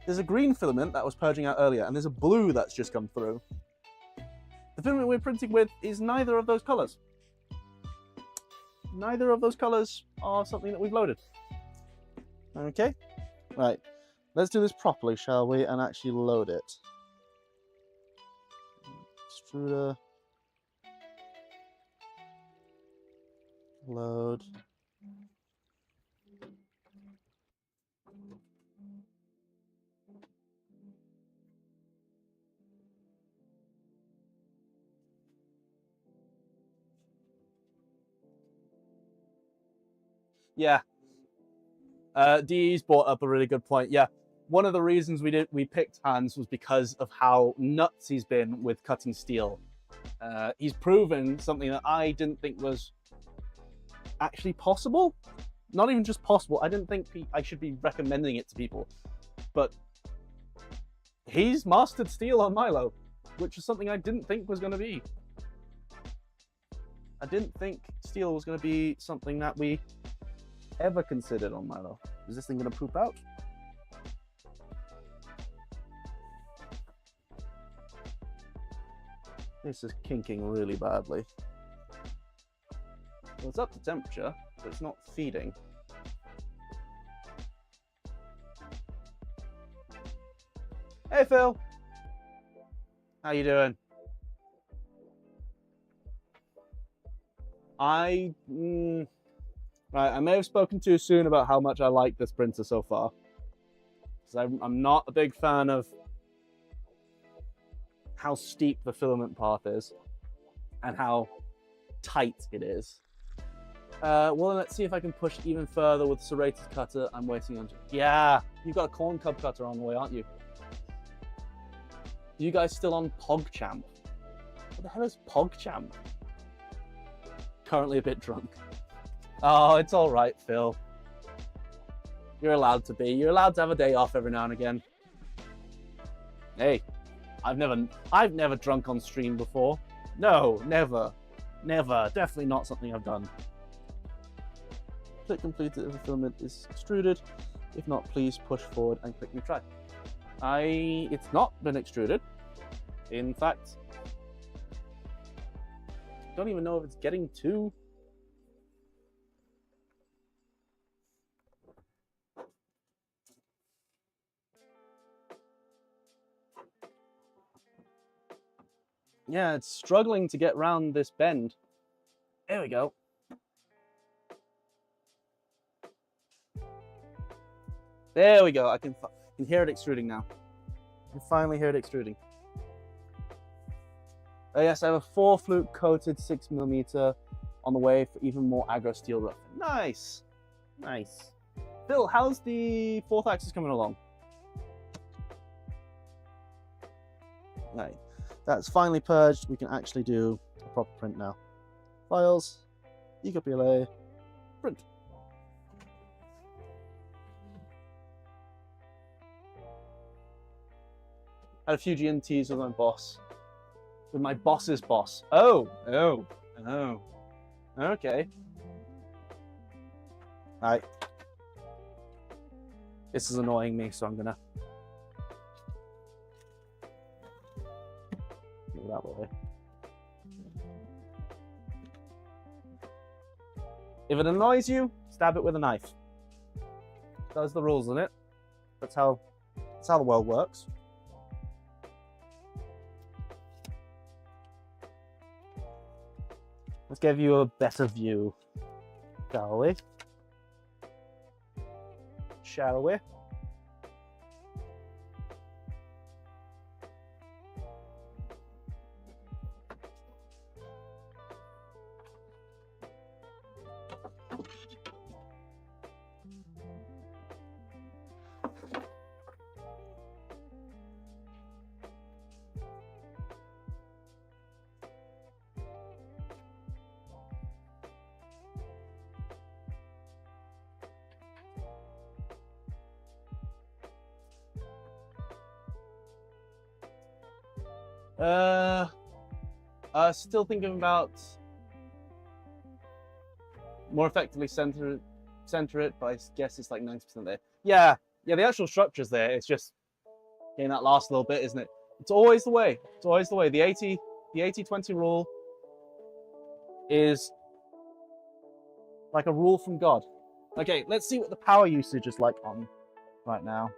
a green filament that was purging out earlier, and there's a blue that's just come through. The filament we're printing with is neither of those colors. Neither of those colors are something that we've loaded. Okay, right. Let's do this properly, shall we, and actually load it. Extruder. Load. Yeah. Dee's brought up a really good point. Yeah. one of the reasons we picked Hans was because of how nuts he's been with cutting steel. He's proven something that I didn't think was actually possible. Not even just possible, I didn't think I should be recommending it to people. But he's mastered steel on Milo, which is something I didn't think was going to be. I didn't think steel was going to be something that we ever considered on Milo. Is this thing going to poop out? This is kinking really badly. Well, it's up to temperature, but it's not feeding. Hey Phil! How you doing? Right, I may have spoken too soon about how much I like this printer so far. Because I'm not a big fan of how steep the filament path is and how tight it is. Well, let's see if I can push even further with serrated cutter. I'm waiting on. Yeah, you've got a corn cob cutter on the way, aren't you? You guys still on PogChamp? What the hell is PogChamp? Currently a bit drunk. Oh, it's all right, Phil. You're allowed to be. You're allowed to have a day off every now and again. Hey, I've never drunk on stream before. No, never. Never. Definitely not something I've done. Click completed if the filament is extruded. If not, please push forward and click retry. It's not been extruded. In fact, don't even know if it's getting to. Yeah, it's struggling to get around this bend. There we go. There we go. I can hear it extruding now. I can finally hear it extruding. Oh yes, I have a 4 flute coated 6mm on the way for even more aggro steel roughing. Nice, nice. Phil, how's the 4th axis coming along? Right, that's finally purged. We can actually do a proper print now. Files, EcoPLA, print. Had a few GNTs with my boss. With my boss's boss. Oh. Okay. Alright. This is annoying me, so I'm gonna move that way. If it annoys you, stab it with a knife. Those are the rules, isn't it? That's how the world works. Let's give you a better view, shall we? Shall we? Still thinking about more effectively center it, but I guess it's like 90% there. Yeah, the actual structure's there. It's just getting that last little bit, isn't it? It's always the way. It's always the way. The 80-20 rule is like a rule from God. Okay, let's see what the power usage is like on right now.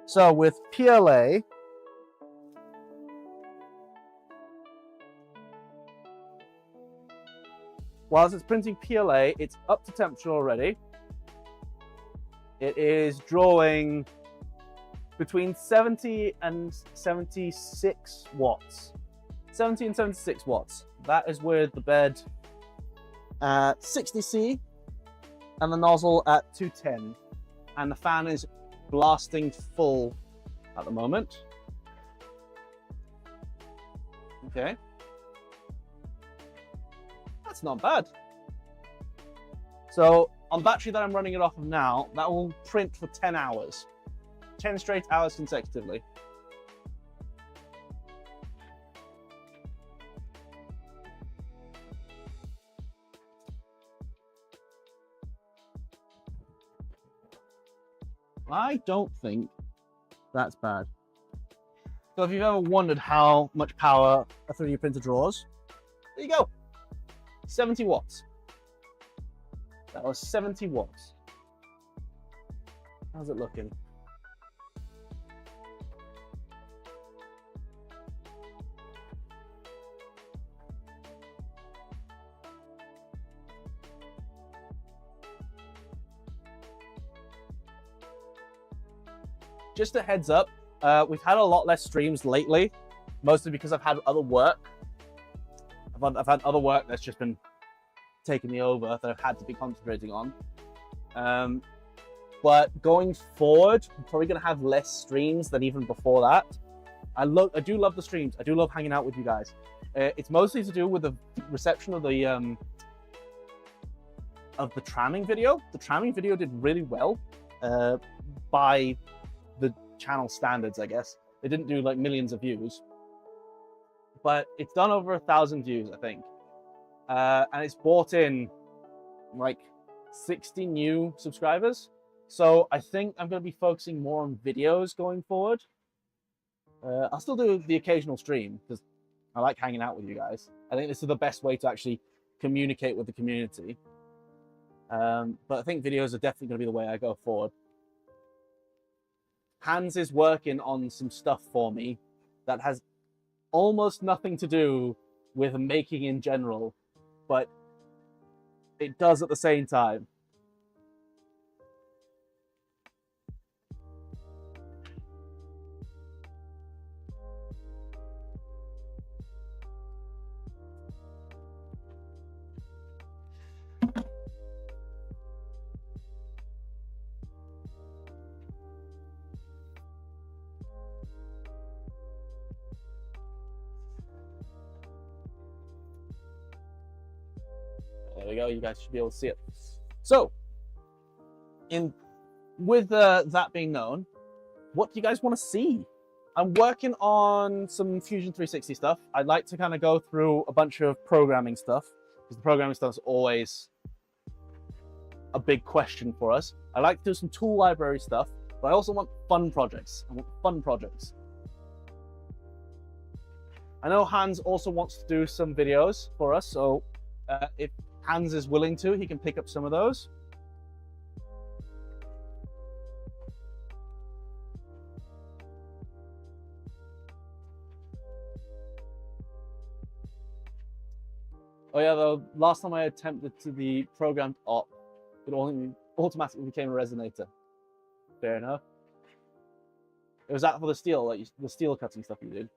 So with PLA, whilst it's printing PLA, it's up to temperature already. It is drawing between 70 and 76 watts. 70 and 76 watts. That is with the bed at 60C and the nozzle at 210. And the fan is blasting full at the moment. Okay. That's not bad. So on battery that I'm running it off of now, that will print for 10 hours. 10 straight hours consecutively. I don't think that's bad. So if you've ever wondered how much power a 3D printer draws, there you go. 70 watts. That was 70 watts. How's it looking? Just a heads up, we've had a lot less streams lately, mostly because I've had other work. I've had other work that's just been taking me over that I've had to be concentrating on. But going forward, I'm probably going to have less streams than even before that. I do love the streams. I do love hanging out with you guys. It's mostly to do with the reception of the tramming video. The tramming video did really well by the channel standards, I guess. It didn't do like millions of views, but it's done over 1,000 views, I think. And it's brought in like 60 new subscribers. So I think I'm going to be focusing more on videos going forward. I'll still do the occasional stream because I like hanging out with you guys. I think this is the best way to actually communicate with the community. But I think videos are definitely going to be the way I go forward. Hans is working on some stuff for me that has almost nothing to do with making in general, but it does at the same time. There we go, you guys should be able to see it. So, with that being known, what do you guys want to see? I'm working on some Fusion 360 stuff. I'd like to kind of go through a bunch of programming stuff, because the programming stuff is always a big question for us. I like to do some tool library stuff, but I also want fun projects. I want fun projects. I know Hans also wants to do some videos for us, so if Hans is willing to, he can pick up some of those. Oh yeah, the last time I attempted to be programmed op, it only automatically became a resonator. Fair enough. It was that for the steel, like the steel cutting stuff you did.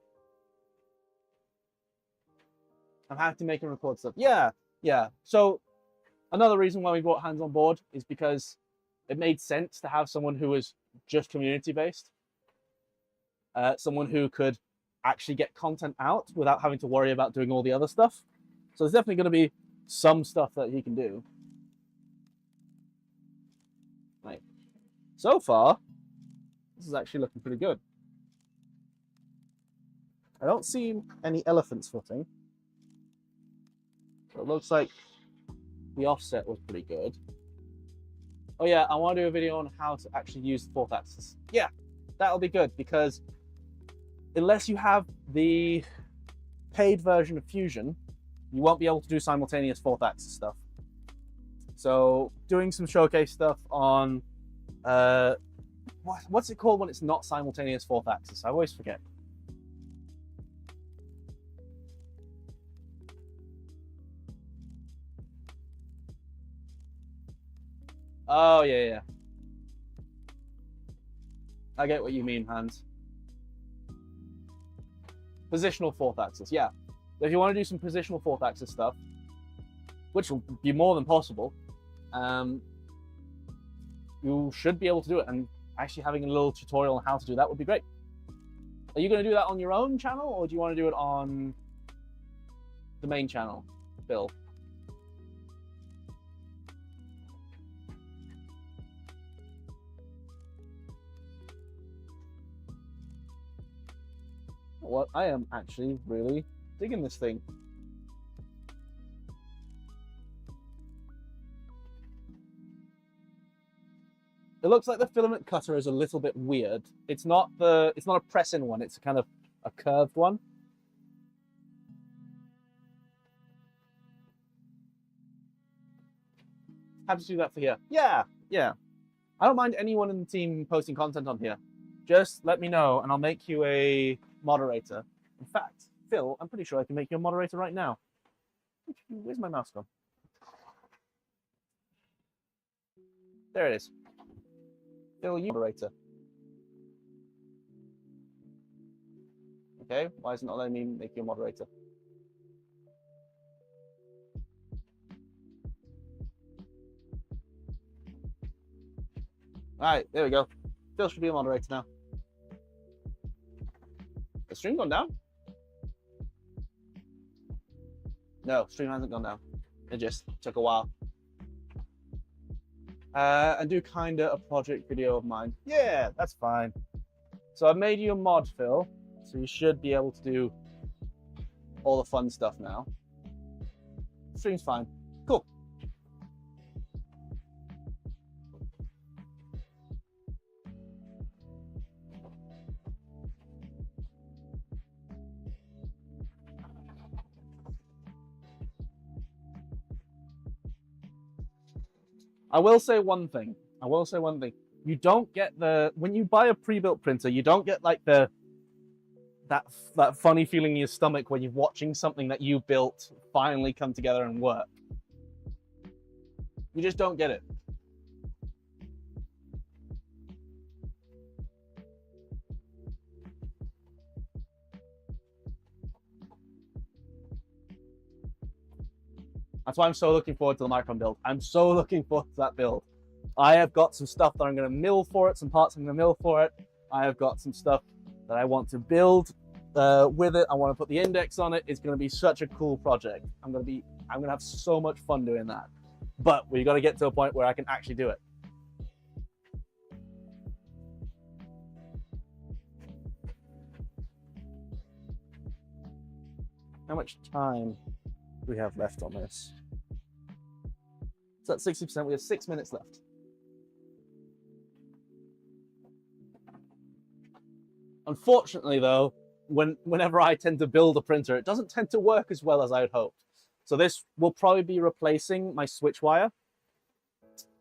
I'm happy to make and record stuff. Yeah. So another reason why we brought Hans on board is because it made sense to have someone who was just community based. Someone who could actually get content out without having to worry about doing all the other stuff. So there's definitely going to be some stuff that he can do. Right. So far, this is actually looking pretty good. I don't see any elephants footing. So it looks like the offset was pretty good. Oh yeah, I want to do a video on how to actually use the fourth axis. Yeah, that'll be good, because unless you have the paid version of Fusion, you won't be able to do simultaneous fourth axis stuff. So doing some showcase stuff on, what's it called when it's not simultaneous fourth axis? I always forget. Oh, yeah. I get what you mean, Hans. Positional fourth axis, yeah. If you want to do some positional fourth axis stuff, which will be more than possible, you should be able to do it. And actually having a little tutorial on how to do that would be great. Are you going to do that on your own channel, or do you want to do it on the main channel, Bill? What I am actually really digging this thing. It looks like the filament cutter is a little bit weird. It's not a press-in one, it's a kind of a curved one. Happy to do that for here. Yeah. I don't mind anyone in the team posting content on here. Just let me know and I'll make you a moderator. In fact, Phil, I'm pretty sure I can make you a moderator right now. Where's my mouse gone? There it is. Phil, you moderator. Okay, why isn't it letting me make you a moderator? All right, there we go. Phil should be a moderator now. The stream gone down? No, stream hasn't gone down. It just took a while. And do kinda a project video of mine. Yeah, that's fine. So I've made you a mod, Phil. So you should be able to do all the fun stuff now. Stream's fine. Cool. I will say one thing. You don't get when you buy a pre-built printer, you don't get like that funny feeling in your stomach when you're watching something that you built finally come together and work. You just don't get it. That's why I'm so looking forward to the Micron build. I'm so looking forward to that build. I have got some stuff that I'm going to mill for it, some parts I'm going to mill for it. I have got some stuff that I want to build with it. I want to put the index on it. It's going to be such a cool project. I'm going to have so much fun doing that. But we got to get to a point where I can actually do it. How much time do we have left on this? So at 60%, we have 6 minutes left. Unfortunately, though, whenever I tend to build a printer, it doesn't tend to work as well as I had hoped. So this will probably be replacing my switch wire,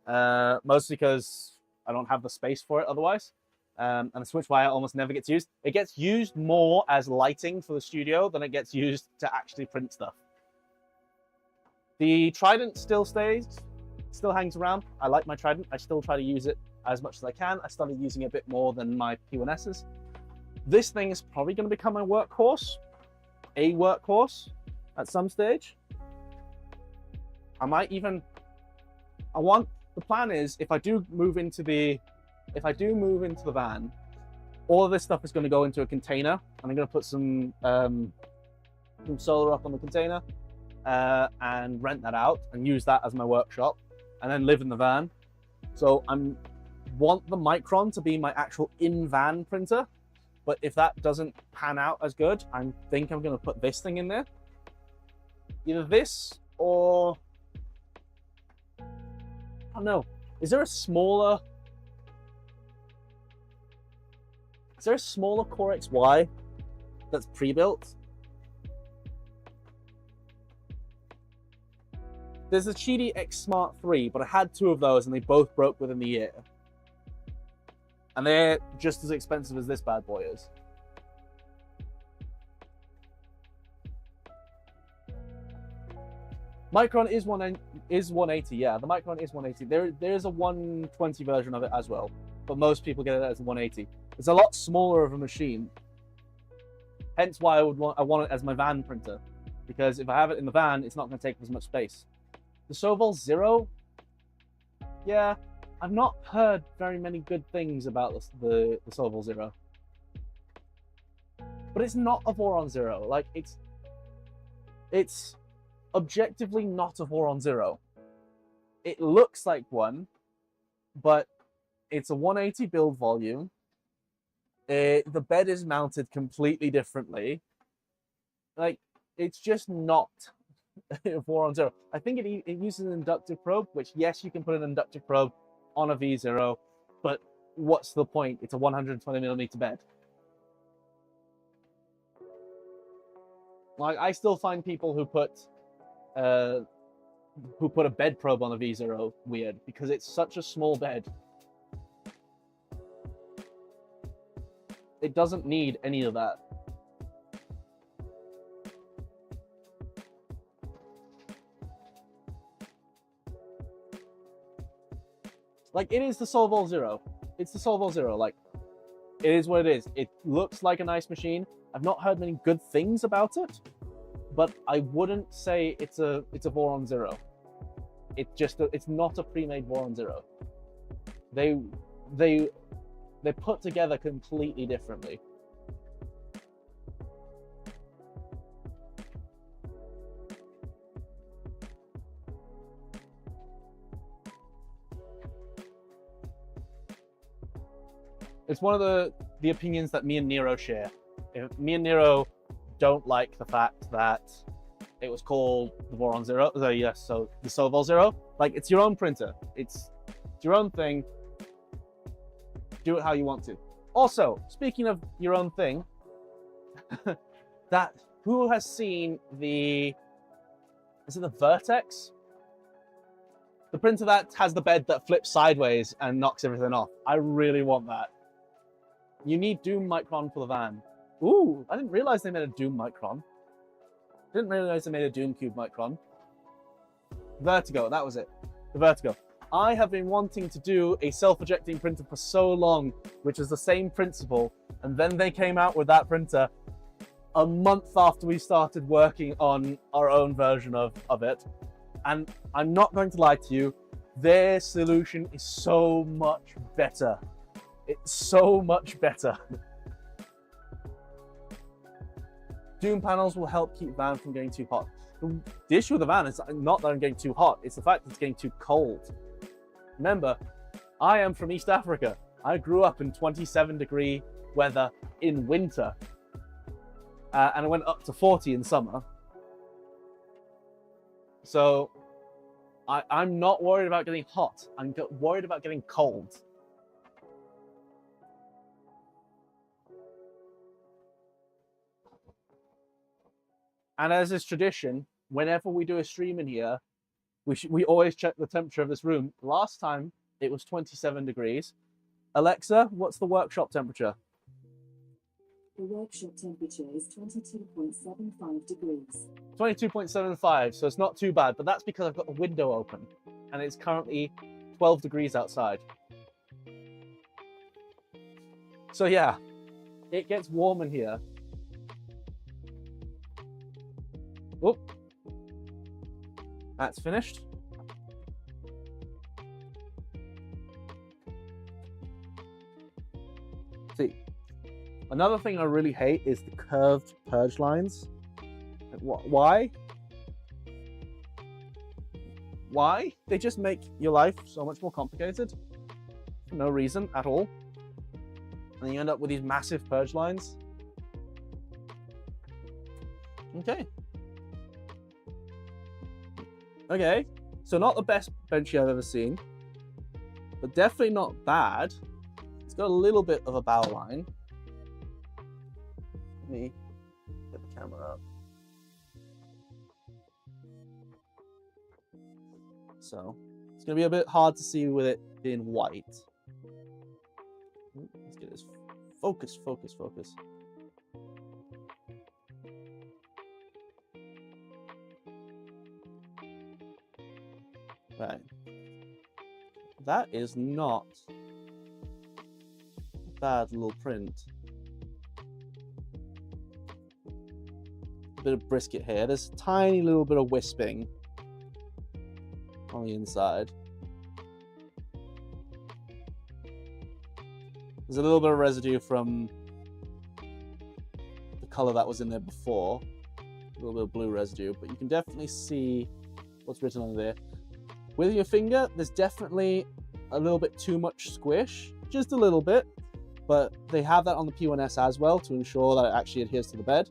mostly because I don't have the space for it otherwise. And the switch wire almost never gets used. It gets used more as lighting for the studio than it gets used to actually print stuff. The Trident still hangs around. I like my Trident. I still try to use it as much as I can. I started using it a bit more than my P1Ss. This thing is probably going to become my workhorse, at some stage. The plan is if I do move into the van, all of this stuff is going to go into a container, and I'm going to put some solar up on the container and rent that out and use that as my workshop, and then live in the van. So I want the Micron to be my actual in-van printer, but if that doesn't pan out as good, I think I'm going to put this thing in there. Either this or I don't know. Is there a smaller Core XY that's pre-built? There's a Cheedy X Smart 3, but I had 2 of those and they both broke within the year. And they're just as expensive as this bad boy is. Micron is 180, yeah. The Micron is 180. There is a 120 version of it as well, but most people get it as a 180. It's a lot smaller of a machine. Hence why I want it as my van printer, because if I have it in the van, it's not going to take as much space. The Sovol Zero, yeah, I've not heard very many good things about the Solval Zero. But it's not a Voron Zero. Like, it's objectively not a Voron Zero. It looks like one, but it's a 180 build volume. The bed is mounted completely differently. Like, it's just not a Voron Zero. I think it uses an inductive probe, which, yes, you can put an inductive probe on a V0, but what's the point? It's a 120mm bed. Like, I still find people who put a bed probe on a V0 weird, because it's such a small bed. It doesn't need any of that. Like, it is the Solval Zero. It's the Solval Zero. Like, it is what it is. It looks like a nice machine. I've not heard many good things about it, but I wouldn't say it's a Voron Zero. It's not a pre-made Voron Zero. They're put together completely differently. It's one of the opinions that me and Nero share. Me and Nero don't like the fact that it was called the Voron Zero. So yes, so the Solval Zero. Like, it's your own printer. It's your own thing. Do it how you want to. Also, speaking of your own thing, who has seen is it the Vertex? The printer that has the bed that flips sideways and knocks everything off. I really want that. You need Doom Micron for the van. Ooh, I didn't realize they made a Doom Micron. Didn't realize they made a Doom Cube Micron. Vertigo, that was it. The Vertigo. I have been wanting to do a self-ejecting printer for so long, which is the same principle, and then they came out with that printer a month after we started working on our own version of it. And I'm not going to lie to you, their solution is so much better. It's so much better. Doom panels will help keep van from getting too hot. The issue with the van is not that I'm getting too hot, it's the fact that it's getting too cold. Remember, I am from East Africa. I grew up in 27-degree weather in winter. And I went up to 40 in summer. So I'm not worried about getting hot. I'm worried about getting cold. And as is tradition, whenever we do a stream in here, we always check the temperature of this room. Last time, it was 27 degrees. Alexa, what's the workshop temperature? The workshop temperature is 22.75 degrees. 22.75, so it's not too bad, but that's because I've got the window open, and it's currently 12 degrees outside. So yeah, it gets warm in here. Whoop. That's finished. See, another thing I really hate is the curved purge lines. Why? Why? They just make your life so much more complicated for no reason at all. And you end up with these massive purge lines. Okay. Okay, so not the best benchy I've ever seen, but definitely not bad. It's got a little bit of a bow line. Let me get the camera up. So, it's going to be a bit hard to see with it being white. Let's get this. Focus, focus, focus. Right. That is not a bad little print. A bit of brisket here. There's a tiny little bit of wisping on the inside. There's a little bit of residue from the color that was in there before. A little bit of blue residue, but you can definitely see what's written on there. With your finger, there's definitely a little bit too much squish, just a little bit, but they have that on the P1S as well to ensure that it actually adheres to the bed.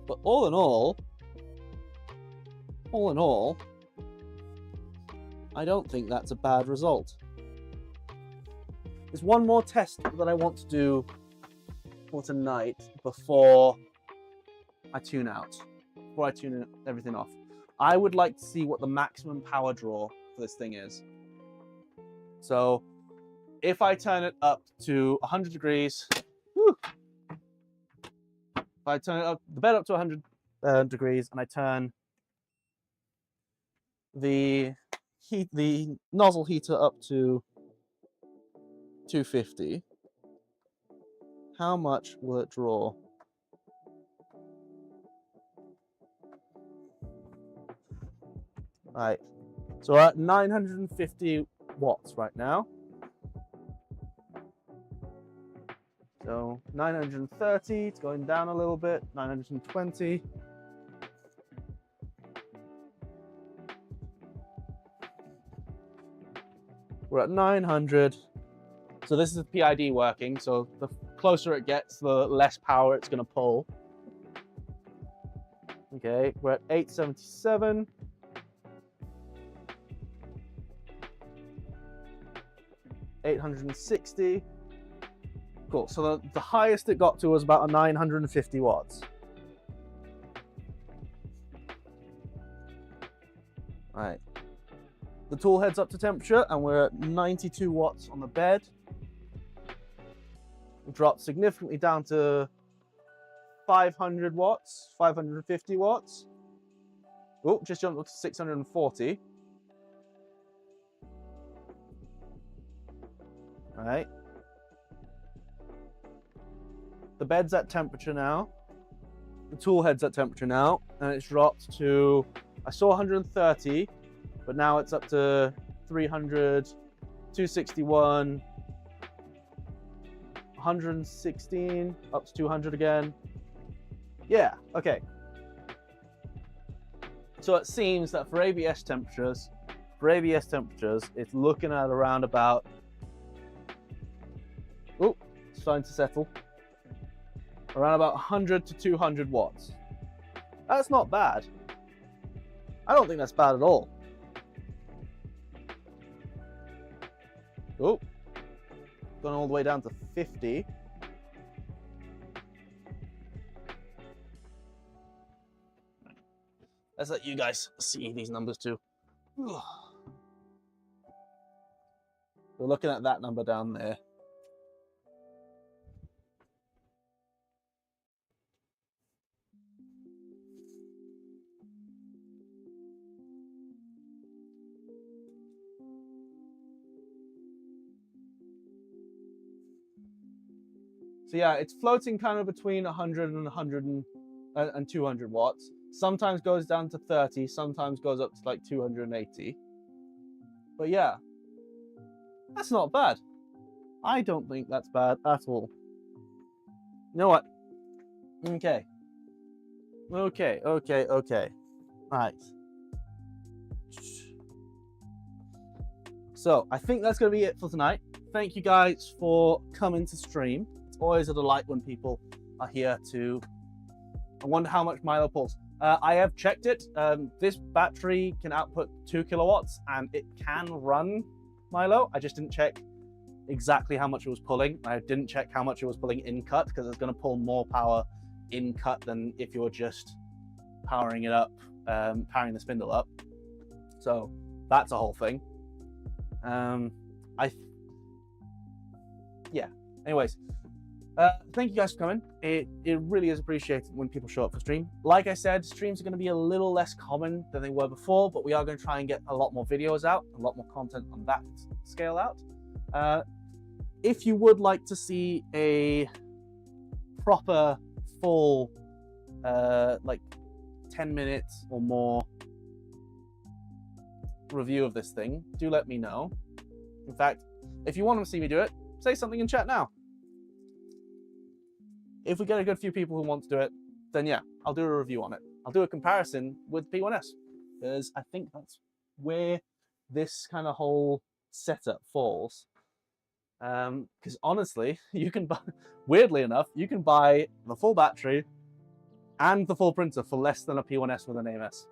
But all in all, I don't think that's a bad result. There's one more test that I want to do for tonight before I tune out, before I tune everything off. I would like to see what the maximum power draw for this thing is. So if I turn it up to 100 degrees, whew, if I turn it up, the bed up to 100 degrees, and I turn the nozzle heater up to 250, how much will it draw? Right, so we're at 950 watts right now. So 930, it's going down a little bit, 920. We're at 900. So this is the PID working, so the closer it gets, the less power it's going to pull. Okay, we're at 877. $860. Cool. So the highest it got to was about 950 watts. All right. The tool heads up to temperature, and we're at 92 watts on the bed. It dropped significantly down to 500 watts, 550 watts. Oh, just jumped up to 640. All right. The bed's at temperature now. The tool head's at temperature now, and it's dropped to, I saw 130, but now it's up to 300, 261, 116, up to 200 again. Yeah, okay. So it seems that for ABS temperatures, it's looking at around about, oh, it's starting to settle. Around about 100 to 200 watts. That's not bad. I don't think that's bad at all. Oh, gone all the way down to 50. Let's let you guys see these numbers too. We're looking at that number down there. So yeah, it's floating kind of between 100 and 200 watts. Sometimes goes down to 30, sometimes goes up to like 280. But yeah, that's not bad. I don't think that's bad at all. You know what? Okay. Right. So I think that's going to be it for tonight. Thank you guys for coming to stream. It's always a delight when people are here to... I wonder how much Milo pulls. I have checked it. This battery can output 2 kilowatts and it can run Milo. I just didn't check exactly how much it was pulling. I didn't check how much it was pulling in cut, because it's going to pull more power in cut than if you're just powering it up, powering the spindle up. So that's a whole thing. Yeah. Anyways, thank you guys for coming. It really is appreciated when people show up for stream. Like I said, streams are going to be a little less common than they were before, but we are going to try and get a lot more videos out, a lot more content on that scale out. If you would like to see a proper full like 10 minutes or more review of this thing, do let me know. In fact, If you want to see me do it, say something in chat now. If we get a good few people who want to do it, then yeah, I'll do a review on it. I'll do a comparison with P1S, because I think that's where this kind of whole setup falls. Because honestly, you can buy, weirdly enough, you can buy the full battery and the full printer for less than a P1S with an AMS.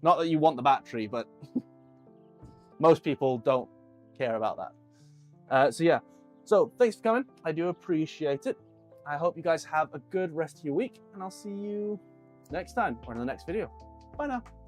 Not that you want the battery, but most people don't care about that. So yeah, so thanks for coming. I do appreciate it. I hope you guys have a good rest of your week, and I'll see you next time or in the next video. Bye now.